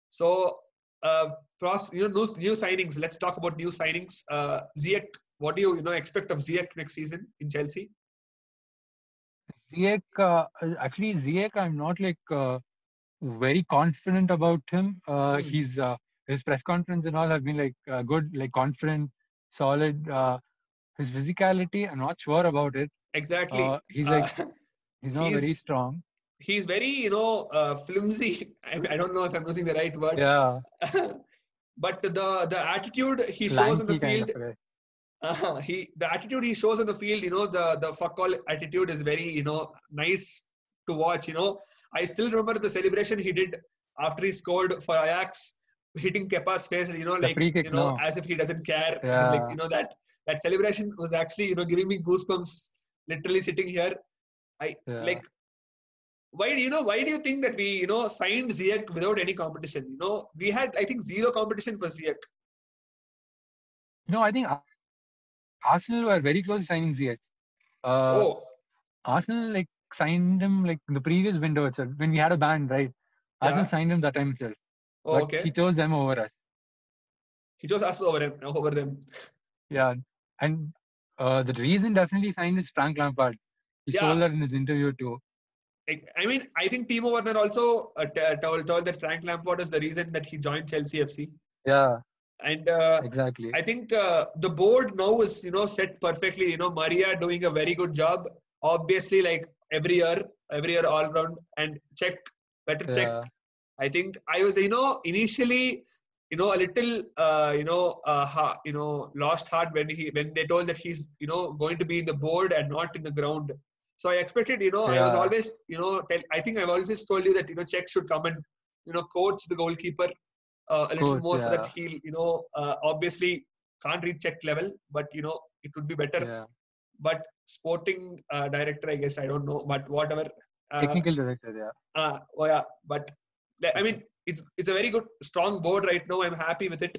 So new signings. Let's talk about new signings. Ziyech, what do you expect of Ziyech next season in Chelsea? Ziyech, I'm not very confident about him. He's his press conference and all have been good, confident, solid. His physicality, I'm not sure about it. Exactly. He's he's not very strong. He's very flimsy. I don't know if I'm using the right word. Yeah. But the attitude he shows in the field. The attitude he shows in the field, the fuck all attitude is very, nice to watch. I still remember the celebration he did after he scored for Ajax, hitting Kepa's face, as if he doesn't care. Yeah. It's that celebration was actually, giving me goosebumps, literally sitting here. Why do you think that we, signed Ziyech without any competition? We had, I think, zero competition for Ziyech. No, I think Arsenal were very close to signing Ziyech. Arsenal signed him in the previous window itself when we had a ban, right? Arsenal signed him that time itself. But he chose them over us. He chose us over them. Yeah, and the reason definitely signed is Frank Lampard. He told that in his interview too. I mean, I think Timo Werner also told that Frank Lampard is the reason that he joined Chelsea FC. Yeah. And exactly. I think the board now is set perfectly. Maria doing a very good job. Obviously, every year all round, and better check. I think I was initially a little lost heart when they told that he's going to be in the board and not in the ground. So I expected I was always I think I've always told you that Cech should come and coach the goalkeeper a little more so that he'll obviously can't reach Cech level, but it would be better. Yeah. But sporting director, I guess, I don't know, but whatever. Technical director, yeah. But I mean, it's a very good, strong board right now. I'm happy with it,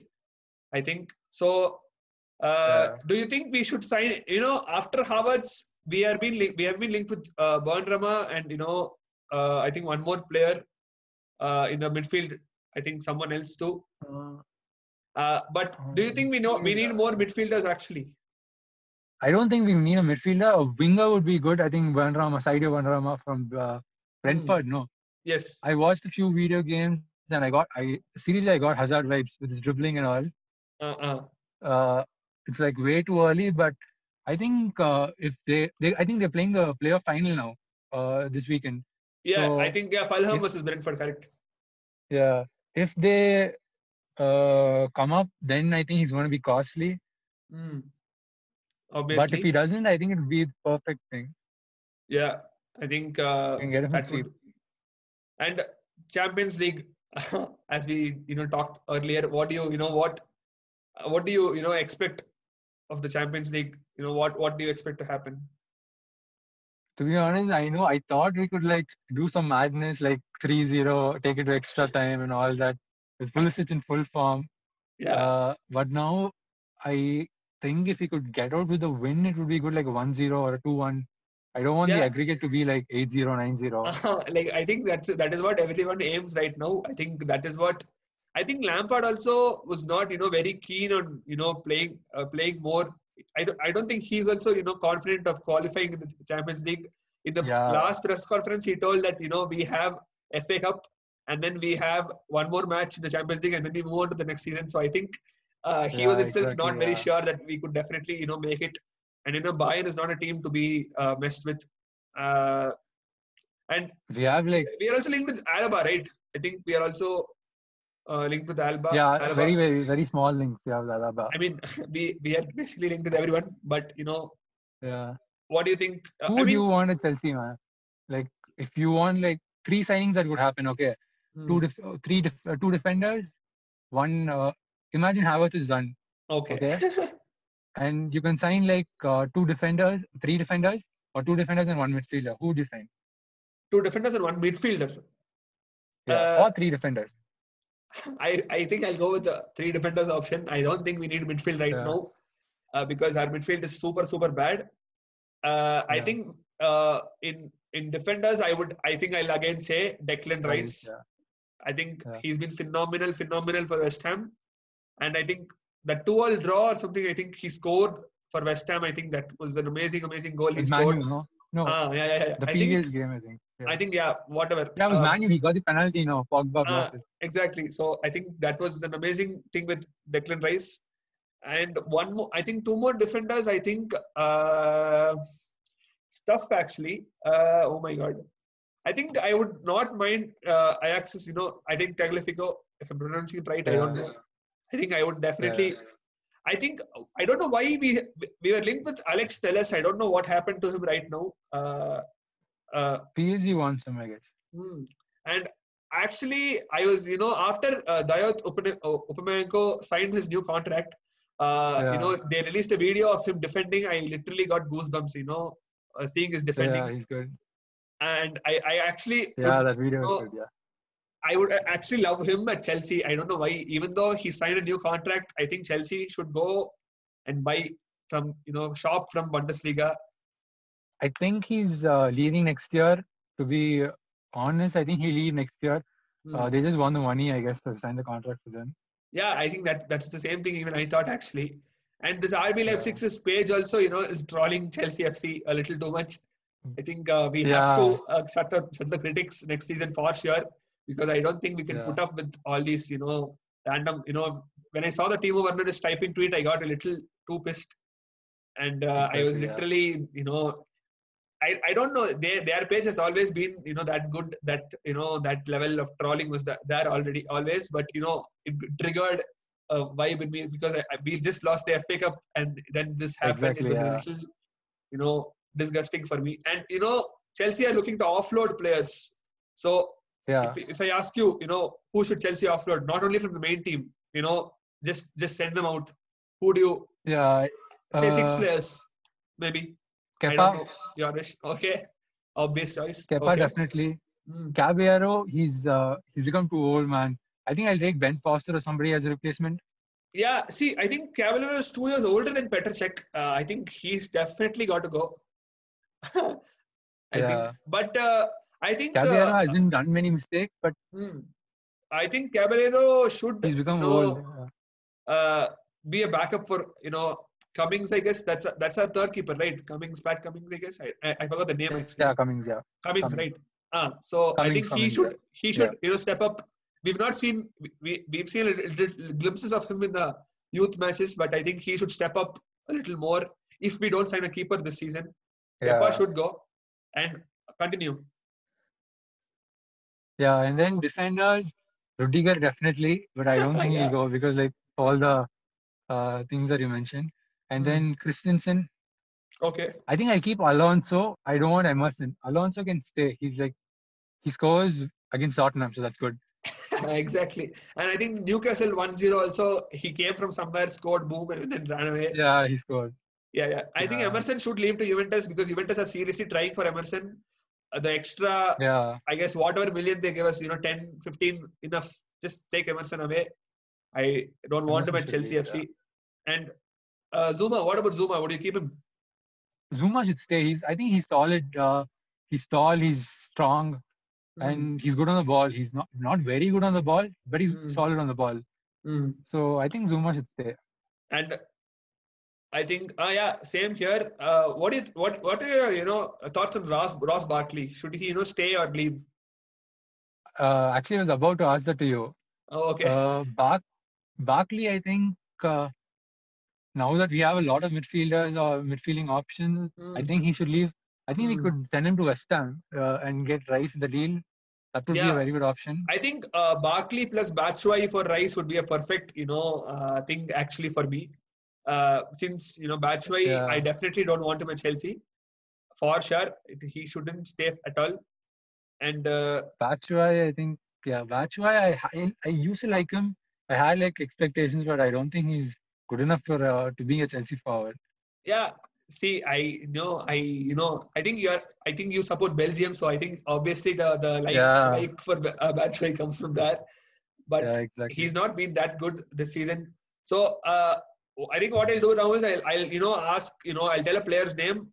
I think. So, do you think we should sign? After Havertz, we have been linked with Benrahma and I think one more player in the midfield. I think someone else too. But do you think we need more midfielders actually? I don't think we need a midfielder. A winger would be good. I think Sadio Benrahma from Brentford. No. Yes. I watched a few video games and I got Hazard vibes with his dribbling and all. It's way too early, but I think if I think they're playing the playoff final now this weekend. Yeah, so I think Fulham versus Brentford, correct? Yeah, if they come up, then I think he's going to be costly. Obviously. But if he doesn't, I think it would be the perfect thing. Yeah, I think that would. And Champions League, as we talked earlier, what do you expect of the Champions League? What do you expect to happen? To be honest, I thought we could do some madness 3-0, take it to extra time and all that. With Pulisic in full form. Yeah. But now I think if we could get out with a win, it would be good, 1-0 or a 2-1. I don't want the aggregate to be 8-0, 9-0. I think that is what everyone aims right now. I think that is what. I think Lampard also was not very keen on playing more. I don't think he's also confident of qualifying in the Champions League. In the last press conference, he told that we have FA Cup and then we have one more match in the Champions League and then we move on to the next season. So I think he was himself not very sure that we could definitely make it. And Bayern is not a team to be messed with. And we have we are also linked with Alaba, right? I think we are also linked with Alaba. Yeah, Alaba. very, very, very small links. Yeah, with Alaba. I mean, we are basically linked with everyone, but Yeah. What do you think? Who would you want at Chelsea, man? If you want 3 signings that would happen, okay. Two defenders, one. Imagine Havertz is done, Okay. okay, and you can sign like two defenders, three defenders, or two defenders and one midfielder. Who do you sign? Two defenders and one midfielder. Yeah, Uh, or three defenders. I think I'll go with the three defenders option. I don't think we need midfield right Yeah, now because our midfield is super bad. I yeah, think in defenders, I think I'll again say Declan right. Rice. Yeah, I think yeah. he's been phenomenal for West Ham, and I think the 2-2 draw or something. I think he scored for West Ham. I think that was an amazing goal he With scored. Manu, no, no, Yeah. the previous game, I think. Yeah, Yeah, whatever. yeah, with Manu, he got the penalty. No, Pogba Uh, blocked it. exactly. So I think that was an amazing thing with Declan Rice. And one more, I think two more defenders. I think stuff actually. Oh my god. I think I would not mind Ajax's. I think Tagliafico. If I'm pronouncing it right, I don't Yeah, know. I think I would yeah. definitely. I think I don't know why we were linked with Alex Telles. I don't know what happened to him right now. PSG wants him, I guess. And actually, I was after Dayot Upamecano signed his new contract. Yeah, They released a video of him defending. I literally got goosebumps. Seeing his yeah, defending, he's good. and I actually Yeah, would that video is good. Yeah. I would actually love him at Chelsea. I don't know why. Even though he signed a new contract, I think Chelsea should go and buy from shop from Bundesliga. I think he's leaving next year. To be honest, I think he'll leave next year. Hmm. They just want the money, I guess, to sign the contract with him. Yeah, I think that's the same thing even I thought actually. And this RB Yeah. Leipzig's page also, is trolling Chelsea FC a little too much. I think we have Yeah, to shut the critics next season for sure, because I don't think we can yeah, put up with all these, random, when I saw the Timo Werner's typing tweet, I got a little too pissed. And I was exactly. Yeah, literally, I don't know. Their page has always been that good, that that level of trolling was there already always, but it triggered a vibe in me because we just lost the FA Cup and then this happened. It exactly. was a Yeah, little disgusting for me. And Chelsea are looking to offload players. So yeah, if I ask you, who should Chelsea offload? Not only from the main team, just send them out. Who do you yeah. say? 6 players, maybe. I don't Kepa, know. Yorish. Okay. Obvious choice. Kepa Okay. definitely. Mm. Caballero, he's become too old, man. I think I'll take Ben Foster or somebody as a replacement. Yeah. See, I think Cavalier is 2 years older than Petr Cech. I think he's definitely got to go. I think, Yeah, but I think Caballero hasn't done many mistakes, but I think Caballero should he's become old. uh, be a backup for Cummings. I guess that's our third keeper, right? Pat Cummings. I guess I forgot the name actually. Yeah, Cummings. Yeah, Cummings, Cummings. right? So I think Cummings. he should step up. We've not seen we've seen little glimpses of him in the youth matches, but I think he should step up a little more. If we don't sign a keeper this season, Kepa should go and continue. Yeah, and then defenders, Rudiger definitely, but I don't think he'll go because like all the things that you mentioned. And then Christensen. Okay. I think I'll keep Alonso. I don't want Emerson. Alonso can stay. He scores against Tottenham, so that's good. Exactly. And I think Newcastle 1-0 also, he came from somewhere, scored, boom, and then ran away. Yeah, he scored. Yeah. I think Emerson should leave to Juventus because Juventus are seriously trying for Emerson. The extra, I guess, whatever million they give us, 10, 15, enough. Just take Emerson away. I don't want him at Chelsea FC. And Zuma, what about Zuma? Would you keep him? Zuma should stay. I think he's solid. He's tall. He's strong, and he's good on the ball. He's not very good on the ball, but he's solid on the ball. So I think Zuma should stay. And I think, same here. What are your thoughts on Ross Barkley? Should he stay or leave? Actually, I was about to ask that to you. Oh, okay. Barkley, I think now that we have a lot of midfielders or midfielding options, I think he should leave. I think we could send him to West Ham and get Rice in the deal. That would be a very good option. I think Barkley plus Batshuayi for Rice would be a perfect, thing actually for me. Since Batshuayi, I definitely don't want him at Chelsea. For sure, he shouldn't stay at all. And Batshuayi, I think, Batshuayi, I used to like him I had like expectations, but I don't think he's good enough for to be a Chelsea forward. Yeah. See, I think I think you support Belgium, so I think obviously the Yeah, like for Batshuayi comes from there. But yeah, exactly. he's not been that good this season. So I think what I'll do now is I'll ask I'll tell a player's name,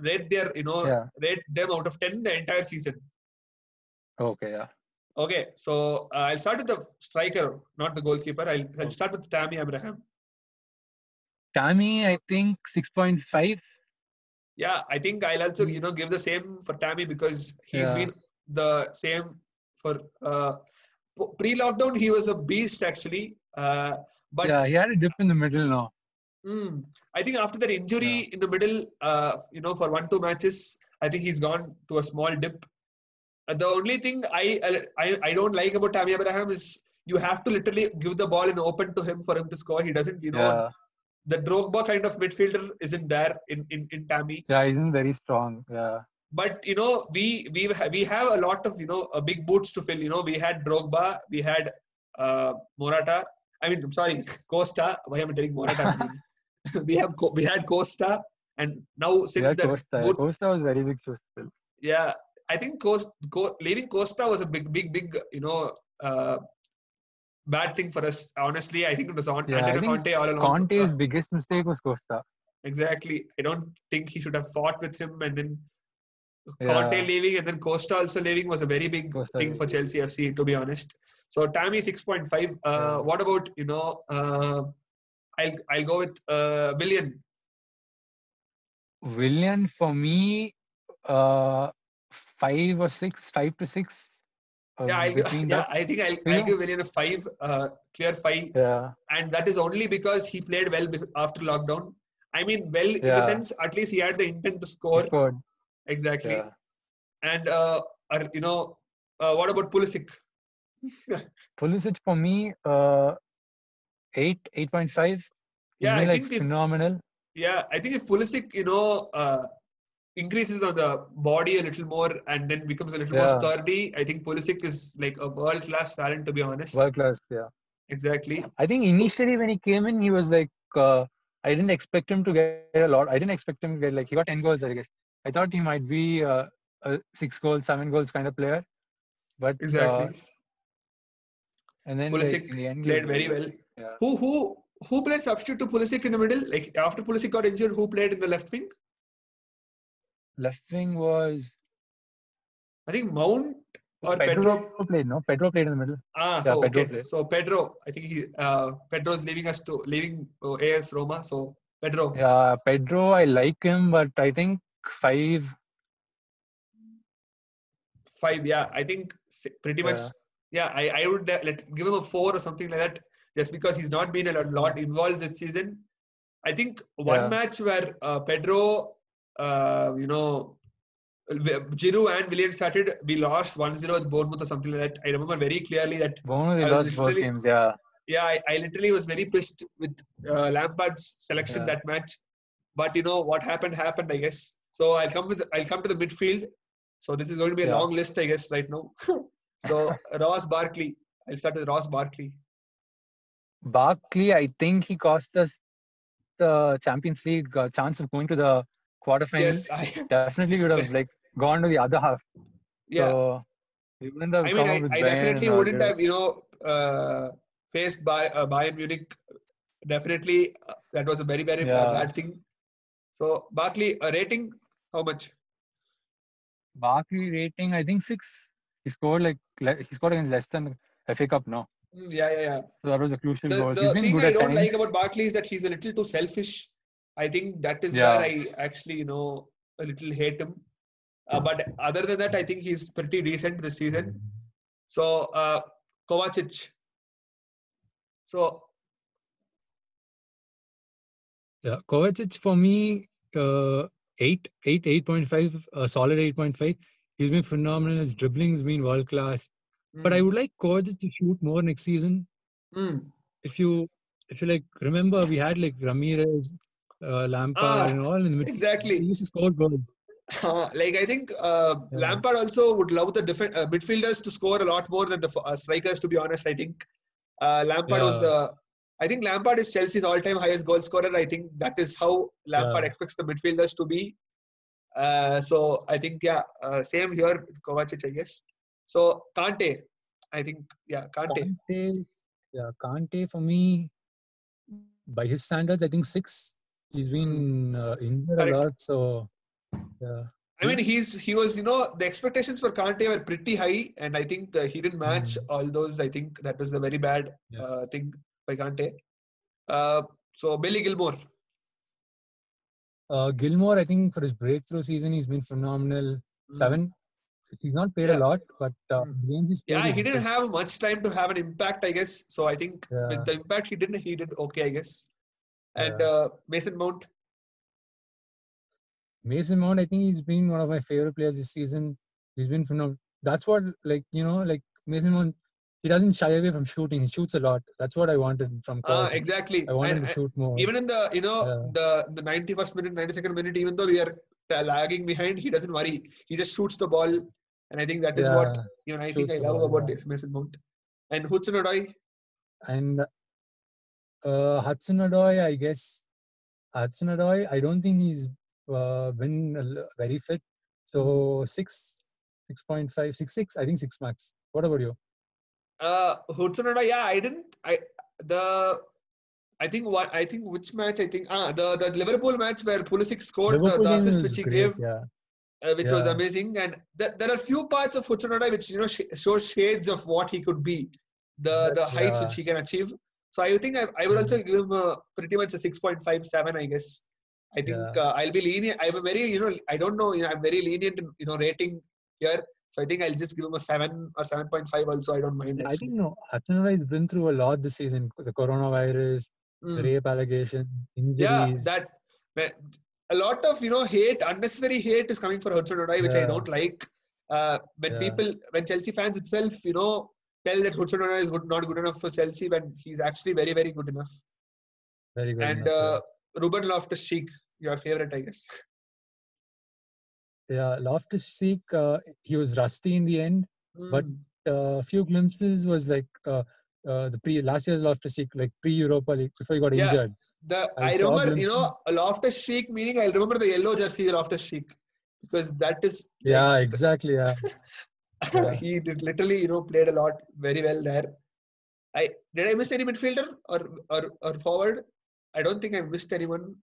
rate their Yeah. rate them out of 10 the entire season. Okay, yeah. Okay, so I'll start with the striker, not the goalkeeper. I'll start with Tammy Abraham. Tammy, I think 6.5. Yeah, I think I'll also give the same for Tammy because he's Yeah, been the same for pre-lockdown. He was a beast actually, but yeah. He had a dip in the middle now. I think after that injury Yeah, in the middle, for 1-2 matches, I think he's gone to a small dip. The only thing I don't like about Tammy Abraham is you have to literally give the ball in open to him for him to score. He doesn't, yeah, the Drogba kind of midfielder isn't there in Tammy. yeah. He isn't very strong. Yeah, But we have a lot of big boots to fill. We had Drogba, we had Morata. I mean, I'm sorry, Costa. Why am I telling Morata's name? we had Costa, and now since yeah. that Costa. Yeah, boots, Costa was very big shoes to fill. yeah, I think leaving Costa was a big bad thing for us. Honestly, I think it was on Yeah, I Antonio think Conte all along. Conte's biggest mistake was Costa. Exactly. I don't think he should have fought with him, and then Conte Yeah, leaving and then Costa also leaving was a very big Costa. thing for Chelsea FC, to be honest. So Tammy 6.5. Yeah. What about I'll go with Willian. Willian for me, uh, 5 or 6, 5 to 6, Yeah, between yeah. that. I think For I'll you? give Willian a 5, clear 5, Yeah, and that is only because he played well after lockdown. I mean, well in the yeah. sense at least he had the intent to He score. scored. Exactly. Yeah. And what about Pulisic? Pulisic for me, 8.5. He's Yeah, been like phenomenal. I think if Pulisic, increases on the body a little more and then becomes a little more Yeah, sturdy, I think Pulisic is like a world-class talent, to be honest. world class. Yeah. Exactly. I think initially when he came in, he was like, I didn't expect him to get a lot. I didn't expect him to get like, he got 10 goals, I guess. I thought he might be a 6 goals, 7 goals kind of player. But, Exactly. and then like Pulisic in the end, he was played very very, well. yeah. Who played substitute to Pulisic in the middle? Like after Pulisic got injured, who played in the left wing? Left wing was I think Mount or Pedro Pedro. played, no? Pedro played in the middle. Yeah, So Pedro okay. played. So Pedro, I think Pedro's leaving AS Roma. So Pedro. Yeah, Pedro, I like him, but I think 5. 5, yeah. I think pretty much, Yeah, yeah. I would give him a 4 or something like that, just because he's not been a lot involved this season. I think one yeah. match where Pedro, Giroud and William started, we lost 1-0 with Bournemouth or something like that. I remember very clearly that Bono, they I was lost both literally, games. Yeah, yeah, I literally was very pissed with Lampard's selection yeah, that match. But what happened, I guess. So I'll come to the midfield. So this is going to be a yeah. long list, I guess, right now. So Ross Barkley. I'll start with Ross Barkley. Barkley, I think he cost us the Champions League chance of going to the quarterfinals. Yes, Definitely would have like gone to the other half. yeah. So we wouldn't have I mean, come up with I Bayern definitely and all. wouldn't have, faced Bayern Munich. Definitely, that was a very, very Yeah, bad thing. So Barkley, a rating, how much? Barkley rating, I think 6. He scored he scored against Leicester in the FA Cup, no? Yeah. So that was a crucial goal. He's The been thing good I at don't times. like about Barkley is that he's a little too selfish. I think that is where Yeah, I actually, a little hate him. But other than that, I think he's pretty decent this season. So Kovacic. So Yeah, Kovacic for me, 8.5, a solid 8.5. He's been phenomenal. His dribbling has been world class. But I would like Kovacic to shoot more next season. If you like remember, we had like Ramirez, Lampard, and all in the midfield. Exactly. He used to score goals. I think Lampard also would love the midfielders to score a lot more than the strikers. To be honest, I think Lampard was I think Lampard is Chelsea's all-time highest goal scorer. I think that is how Lampard expects the midfielders to be. So I think same here with Kovacic, I guess. So Kante, I think Kante. Kante for me, by his standards, I think 6. He's been injured a lot, so yeah. I mean, he was, the expectations for Kante were pretty high, and I think he didn't match all those. I think that was a very bad thing by Kante. So Billy Gilmore. Gilmore, I think for his breakthrough season, he's been phenomenal. 7. He's not played a lot, but games he's played. He didn't have much time to have an impact, I guess. So I think with the impact he did okay, I guess. And Mason Mount. Mason Mount, I think he's been one of my favorite players this season. He's been phenomenal. That's what, Mason Mount, he doesn't shy away from shooting. He shoots a lot. That's what I wanted from coach. Exactly. I want him to shoot more. Even in the, the 91st minute, 92nd minute, even though we are lagging behind, he doesn't worry. He just shoots the ball. And I think that is what, I think I love about this Mason Mount. And Hudson-Odoi? And Hudson-Odoi, I guess. Hudson-Odoi, I don't think he's been very fit. So 6, 6.5, 6.6. I think 6 max. What about you? Hudson-Odoi, I think which match? I think the Liverpool match where Pulisic scored the assist which he gave, which was amazing. And there are few parts of Hudson-Odoi which shows shades of what he could be, the heights which he can achieve. So I think I would also give him pretty much a 6.57, I guess. I think I'll be lenient. I'm very, I don't know. I'm very lenient in, rating here. So I think I'll just give him a 7 or 7.5 also. I don't mind. I think Hudson-Odoi has been through a lot this season. The coronavirus, the rape allegation, injuries. Yeah, a lot of, hate, unnecessary hate is coming for Hudson-Odoi, which I don't like. When Chelsea fans itself, tell that Hudson-Odoi is not good enough for Chelsea when he's actually very, very good enough. Very good. And Ruben Loftus-Cheek, your favorite, I guess. Yeah, Loftus-Cheek, he was rusty in the end, but a few glimpses was like last year's Loftus-Cheek, like pre-Europa League, before he got injured. I remember, Loftus-Cheek, meaning I remember the yellow jersey Loftus-Cheek, because that is... Yeah, exactly, He did literally, played a lot, very well there. Did I miss any midfielder or forward? I don't think I missed anyone.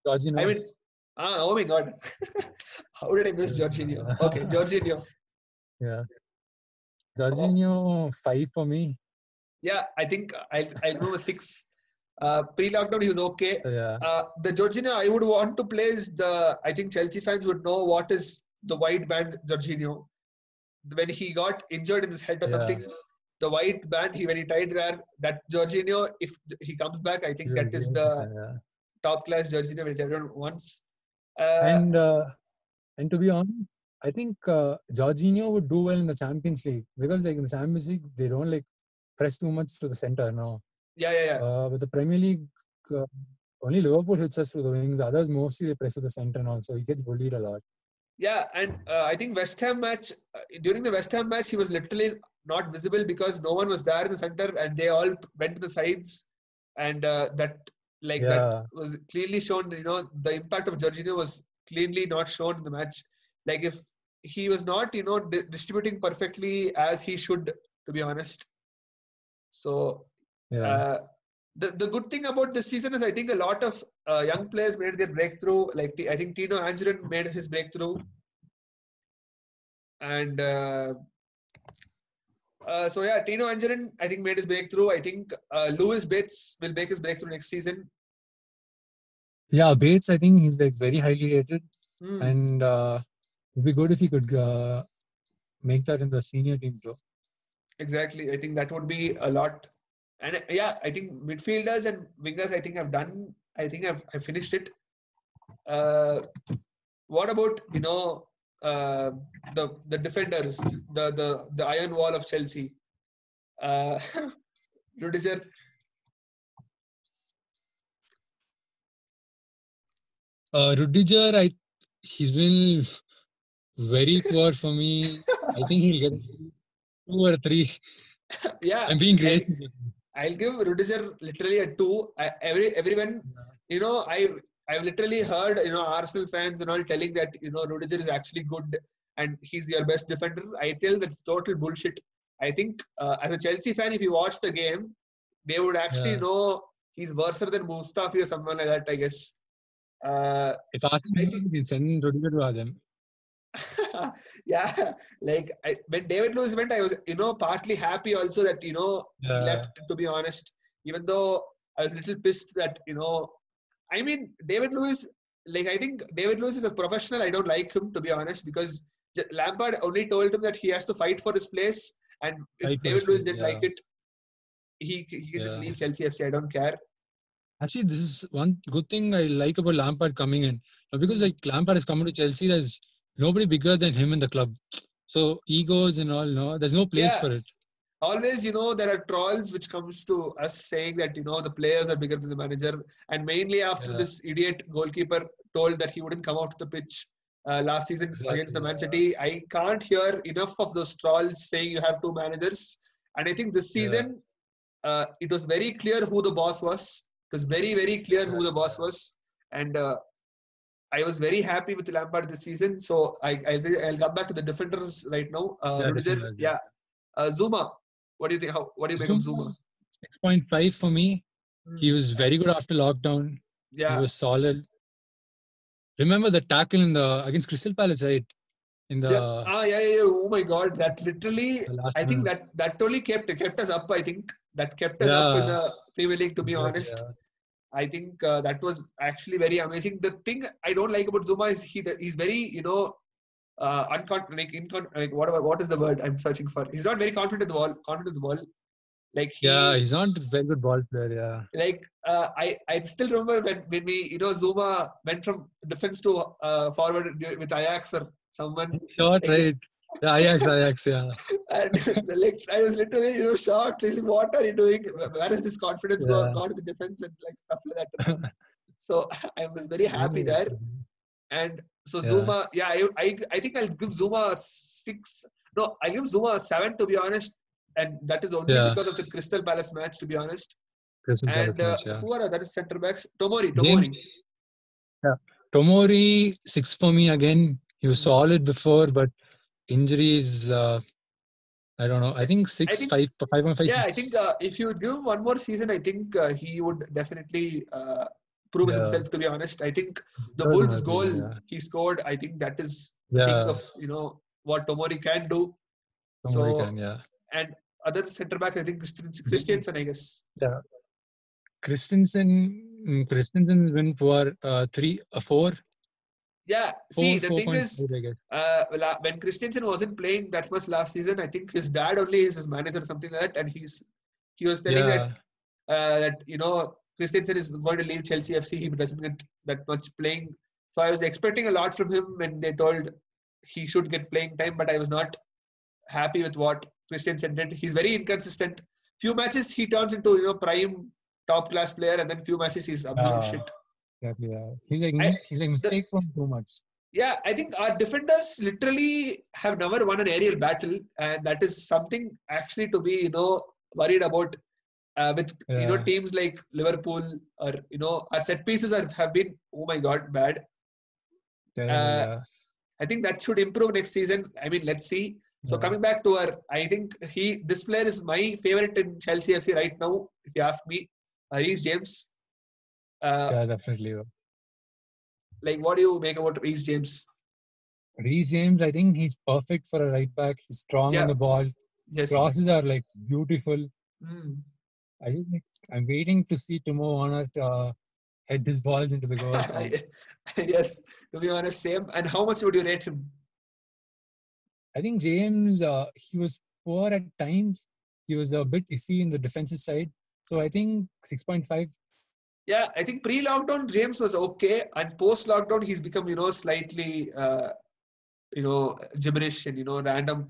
Jorginho. I mean, oh my God. How did I miss Jorginho? Okay, Jorginho. Yeah. Jorginho, 5 for me. Yeah, I think I'll go with 6. Pre-lockdown, he was okay. The Jorginho I would want to play is I think Chelsea fans would know what is the white band Jorginho. When he got injured in his head or something, the white band, when he tied there, that Jorginho, if he comes back, I think that is the top-class Jorginho which everyone wants. And to be honest, I think Jorginho would do well in the Champions League, because in the Champions League they don't press too much to the center now. But the Premier League, only Liverpool hits us through the wings. Others mostly they press to the center and also he gets bullied a lot. Yeah, and I think West Ham match, during the West Ham match, he was literally not visible because no one was there in the center and they all went to the sides, and that was clearly shown. The impact of Jorginho was clearly not shown in the match. Like if he was not, distributing perfectly as he should, to be honest. So the good thing about this season is I think a lot of young players made their breakthrough. Like I think Tino Angerin made his breakthrough, and Tino Angerin I think made his breakthrough. I think Lewis Bates will make his breakthrough next season. Yeah, Bates, I think he's very highly rated, and it'd be good if he could make that in the senior team too. Exactly, I think that would be a lot. And I think midfielders and wingers, I think I've done. I think I've finished it. What about the defenders, the iron wall of Chelsea? Rudiger. Rudiger, he's been very poor for me. I think he'll get 2 or 3. Yeah, I'm being great. I'll give Rudiger literally a 2. Everyone, I've literally heard Arsenal fans and all telling that Rudiger is actually good and he's your best defender. I tell that's total bullshit. I think as a Chelsea fan, if you watch the game, they would actually know he's worse than Mustafi or someone like that, I guess. If Arsenal can send Rudiger to them. Yeah, like when David Luiz went, I was partly happy also that he left. To be honest, even though I was a little pissed that I mean David Luiz. Like I think David Luiz is a professional. I don't like him, to be honest, because Lampard only told him that he has to fight for his place, and if David Luiz didn't like it, he can just leave Chelsea FC. I don't care. Actually, this is one good thing I like about Lampard coming in. Because like Lampard is coming to Chelsea, there's nobody bigger than him in the club. So egos and all, there's no place for it. Always, there are trolls which comes to us saying that, the players are bigger than the manager. And mainly after this idiot goalkeeper told that he wouldn't come out to the pitch last season against the Man City. I can't hear enough of those trolls saying you have two managers. And I think this season, it was very clear who the boss was. It was very, very clear who the boss was. And I was very happy with Lampard this season. So I'll come back to the defenders right now. Rudiger, Zouma. What do you think? What do you make of Zouma? 6.5 for me. He was very good after lockdown. Yeah. He was solid. Remember the tackle against Crystal Palace, right? Yeah. Oh my God, that literally, I think that totally kept us up. I think that kept us up in the Premier League, to be honest. I think that was actually very amazing. The thing I don't like about Zouma is he's very, what is the word I'm searching for? He's not very confident with the ball. Like he's not a very good ball player. Yeah. Like I still remember when we Zouma went from defense to forward with Ajax or someone. Short, right? Ajax, yeah. And like I was literally shocked. Like, what are you doing? Where is this confidence gone to the defense and like stuff like that? So I was very happy there. And so Zouma, I think I'll give Zouma a 6. No, I'll give Zouma a 7, to be honest. And that is only because of the Crystal Palace match, to be honest. And who are that is centre backs? Tomori. Yeah, Tomori 6 for me again. He was solid before, but injuries. I don't know. I think 5.5. Yeah, I think if you give him one more season, I think he would definitely prove himself. To be honest, I think the Wolves goal he scored. I think that is the thing of what Tomori can do. And other centre backs, I think Christensen, I guess. Yeah, Christensen went for 4. Yeah, see, the thing is, when Christensen wasn't playing that much last season, I think his dad only is his manager or something like that, and he was telling that Christensen is going to leave Chelsea FC. He doesn't get that much playing. So I was expecting a lot from him when they told he should get playing time, but I was not happy with what Christensen did. He's very inconsistent. Few matches he turns into prime top class player, and then few matches he's absolute shit. Yeah. He's like mistake from too much. Yeah, I think our defenders literally have never won an aerial battle, and that is something actually to be worried about with teams like Liverpool, or our set pieces have been, oh my God, bad. I think that should improve next season. I mean, let's see. So coming back to I think this player is my favorite in Chelsea FC right now, if you ask me. Reece James. Definitely. Like, what do you make about Reece James? Reece James, I think he's perfect for a right back. He's strong on the ball. Yes. Crosses are like beautiful. I'm waiting to see Timo Werner head his balls into the goal. Yes, to be honest, same. And how much would you rate him? I think James, he was poor at times. He was a bit iffy in the defensive side. So I think 6.5. Yeah, I think pre-lockdown James was okay, and post-lockdown he's become slightly gibberish and random.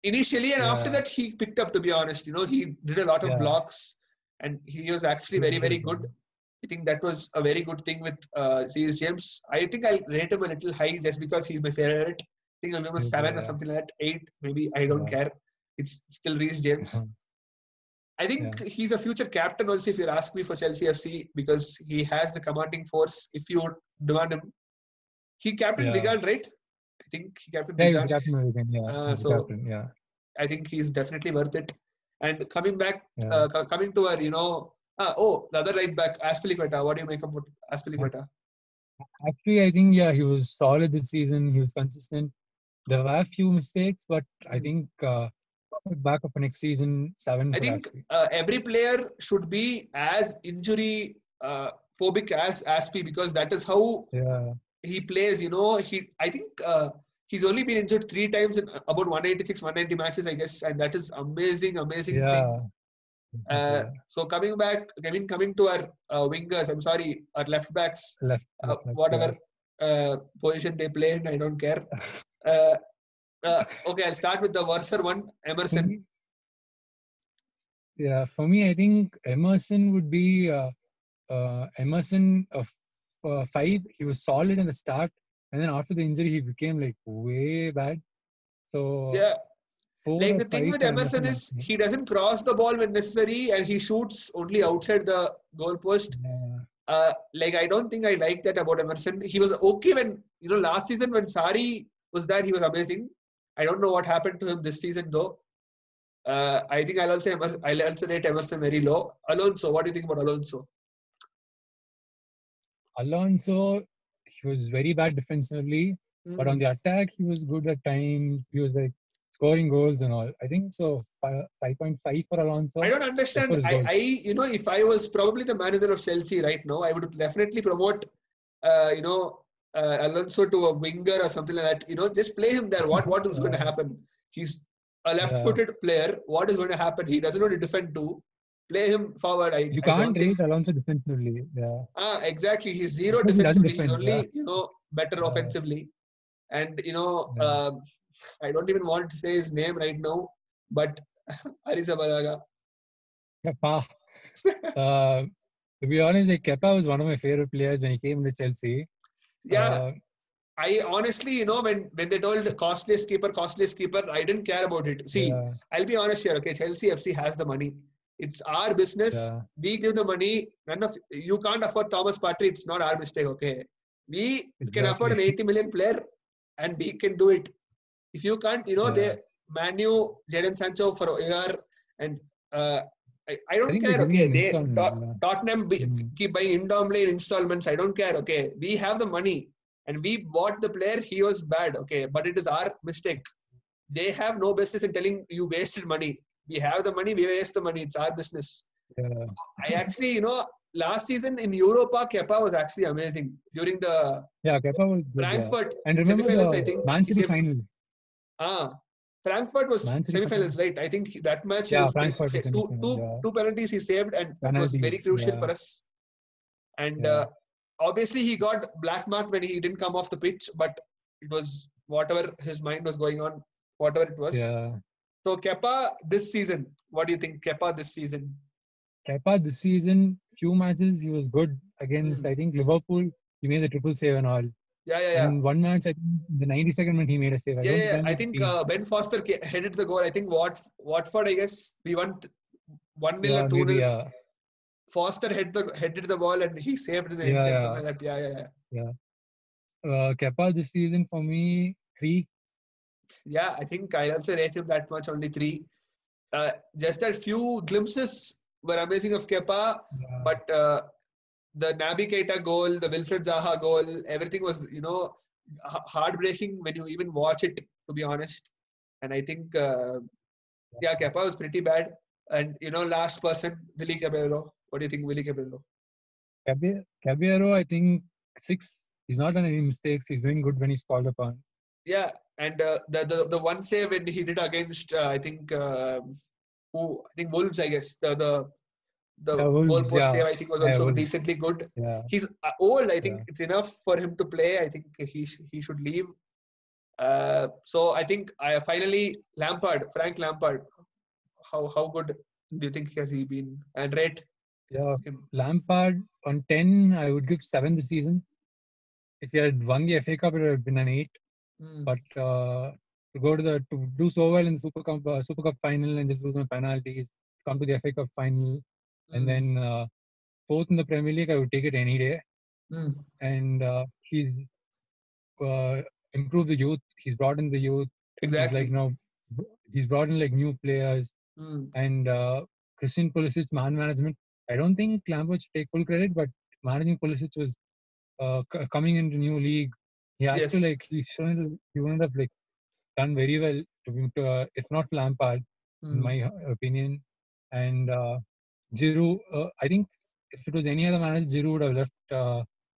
Initially, and after that he picked up. To be honest, he did a lot of blocks, and he was actually very, very good. I think that was a very good thing with Reece James. I think I'll rate him a little high just because he's my favorite. I think I'll give him a 7 or something like that. 8, maybe. I don't care. It's still Reece James. I think he's a future captain also, if you ask me, for Chelsea FC, because he has the commanding force if you demand him. He captained Wigan, right? I think he captained Wigan. Yeah, he's captain of Wigan, captain, I think he's definitely worth it. And coming back, coming to our, the other right back, Azpilicueta. What do you make of Azpilicueta? Actually, I think, he was solid this season. He was consistent. There were a few mistakes, but I think back up for next season, 7 I for think Azpi. Every player should be as injury phobic as Azpi, because that is how he plays. I think he's only been injured 3 times in about 186, 190 matches, I guess, and that is amazing thing. So coming to our wingers, I'm sorry, our left backs, whatever position they play in, I don't care. Okay, I'll start with the worser one, Emerson. For me, I think Emerson would be Emerson of 5. He was solid in the start, and then after the injury, he became like way bad. So like the thing with Emerson is he doesn't cross the ball when necessary, and he shoots only outside the goalpost. Like I don't think I like that about Emerson. He was okay when last season when Sarri was there, he was amazing. I don't know what happened to him this season though. I think I'll also rate Emerson very low. Alonso, what do you think about Alonso? Alonso, he was very bad defensively, but on the attack, he was good at times. He was like scoring goals and all. I think so. 5.5 for Alonso. I don't understand. If I was probably the manager of Chelsea right now, I would definitely promote, Alonso to a winger or something like that. Just play him there. What is going to happen? He's a left-footed player. What is going to happen? He doesn't know to defend too. Play him forward. You can't rate Alonso defensively. Exactly. He's zero defensively. He's only better offensively. And I don't even want to say his name right now, but Arrizabalaga. To be honest, Kepa was one of my favorite players when he came to Chelsea. I honestly, when they told costliest keeper, I didn't care about it. See, I'll be honest here. Okay, Chelsea FC has the money. It's our business. We give the money. You can't afford Thomas Partey. It's not our mistake. Okay, we can afford an 80 million player, and we can do it. If you can't, they Manu, Jadon Sancho for a year, and I don't care. Okay, Tottenham keep buying Indomble in installments. I don't care. Okay, we have the money, and we bought the player. He was bad. Okay, but it is our mistake. They have no business in telling you wasted money. We have the money, we waste the money. It's our business. So I actually, last season in Europa, Kepa was actually amazing during the Kepa was good, Frankfurt and remember semifinals. I think Man City final. Frankfurt was semifinals, right? I think that match was two penalties he saved, and that was very crucial for us. And obviously, he got blackmarked when he didn't come off the pitch, but it was whatever his mind was going on, whatever it was. So Kepa this season, what do you think? Kepa this season, few matches he was good against. I think Liverpool, he made the triple save and all. And one match, I think the 92nd minute he made a save. I think Ben Foster headed the goal. I think Watford, I guess we won 1-0 or 2-0. Foster headed the ball and he saved the end. Something like that. Kepa this season for me 3. Yeah, I think I also rate him that much, only 3. Just that few glimpses were amazing of Kepa, but the Naby Keita goal, the Wilfred Zaha goal, everything was, heartbreaking when you even watch it, to be honest. And I think, Kepa was pretty bad. And, last person, Willy Caballero. What do you think, Willy Caballero? Caballero, I think 6. He's not done any mistakes. He's doing good when he's called upon. Yeah, and the one save when he did against I think Wolves, I guess the goal post save I think was also decently good. He's old. I think it's enough for him to play. I think he should leave. So I think finally Frank Lampard. How good do you think has he been? And rate him? Lampard on 10, I would give 7 this season. If he had won the FA Cup, it would have been an 8. But to do so well in the Super Cup final and just lose on penalties, come to the FA Cup final, and then fourth in the Premier League, I would take it any day. And he's improved the youth. He's brought in the youth. Exactly. He's like he's brought in like new players. And Christian Pulisic management. I don't think Lampard should take full credit, but managing Pulisic was coming into new league. He had to like he wouldn't have like done very well to if not for Lampard, in my opinion. And Giroud, I think if it was any other manager, Giroud would have left.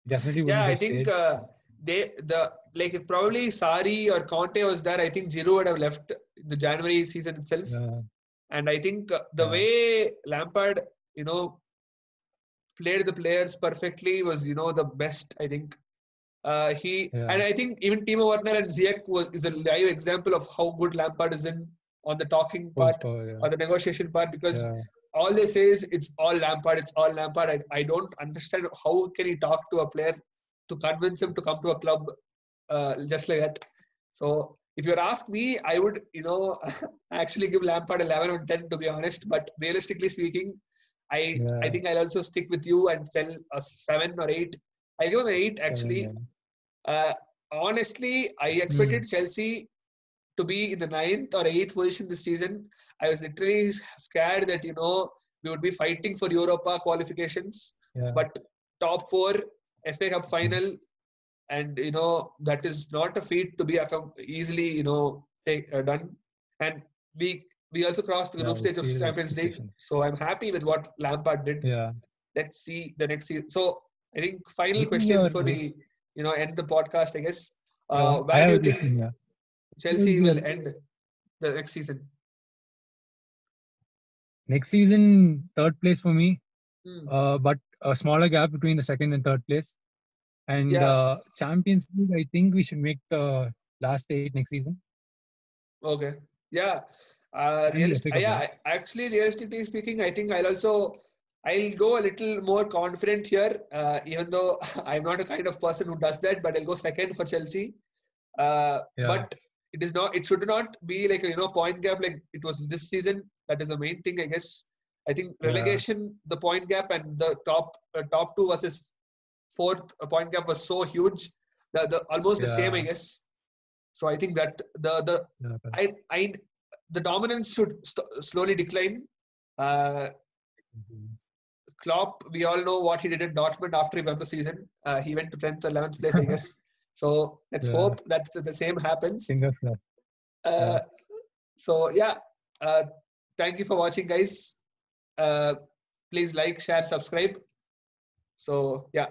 Definitely wouldn't have stayed. If probably Sarri or Conte was there, I think Giroud would have left the January season itself. And I think the way Lampard, played the players perfectly was, the best, I think. And I think even Timo Werner and Ziyech is a live example of how good Lampard is on the talking part or the negotiation part, because all they say is it's all Lampard, it's all Lampard. I don't understand how can he talk to a player to convince him to come to a club just like that. So if you ask me, I would, actually give Lampard 11 or 10 to be honest. But realistically speaking, I think I'll also stick with you and sell a 7 or 8. I'll give him an 8 actually. Honestly, I expected Chelsea to be in the 9th or 8th position this season. I was literally scared that, we would be fighting for Europa qualifications. But top 4, FA Cup final, and, that is not a feat to be easily, done. And we also crossed the group stage of Champions League. So I'm happy with what Lampard did. Let's see the next season. So I think final question before we, end the podcast, I guess. Where do you think Chelsea will end the next season? Next season, 3rd place for me. But a smaller gap between the 2nd and 3rd place. And Champions League, I think we should make the last 8 next season. Okay. Yeah. Actually, realistically speaking, I think I'll go a little more confident here, even though I'm not a kind of person who does that, but I'll go 2nd for Chelsea. But it should not be like a point gap like it was this season. That is the main thing, I guess. I think relegation, the point gap, and the top 2 versus 4th point gap was so huge. The almost the same, I guess. So I think that the dominance should slowly decline. Klopp, we all know what he did at Dortmund after he won the season. He went to 10th or 11th place, I guess. So let's hope that the same happens. So thank you for watching, guys. Please like, share, subscribe. So yeah.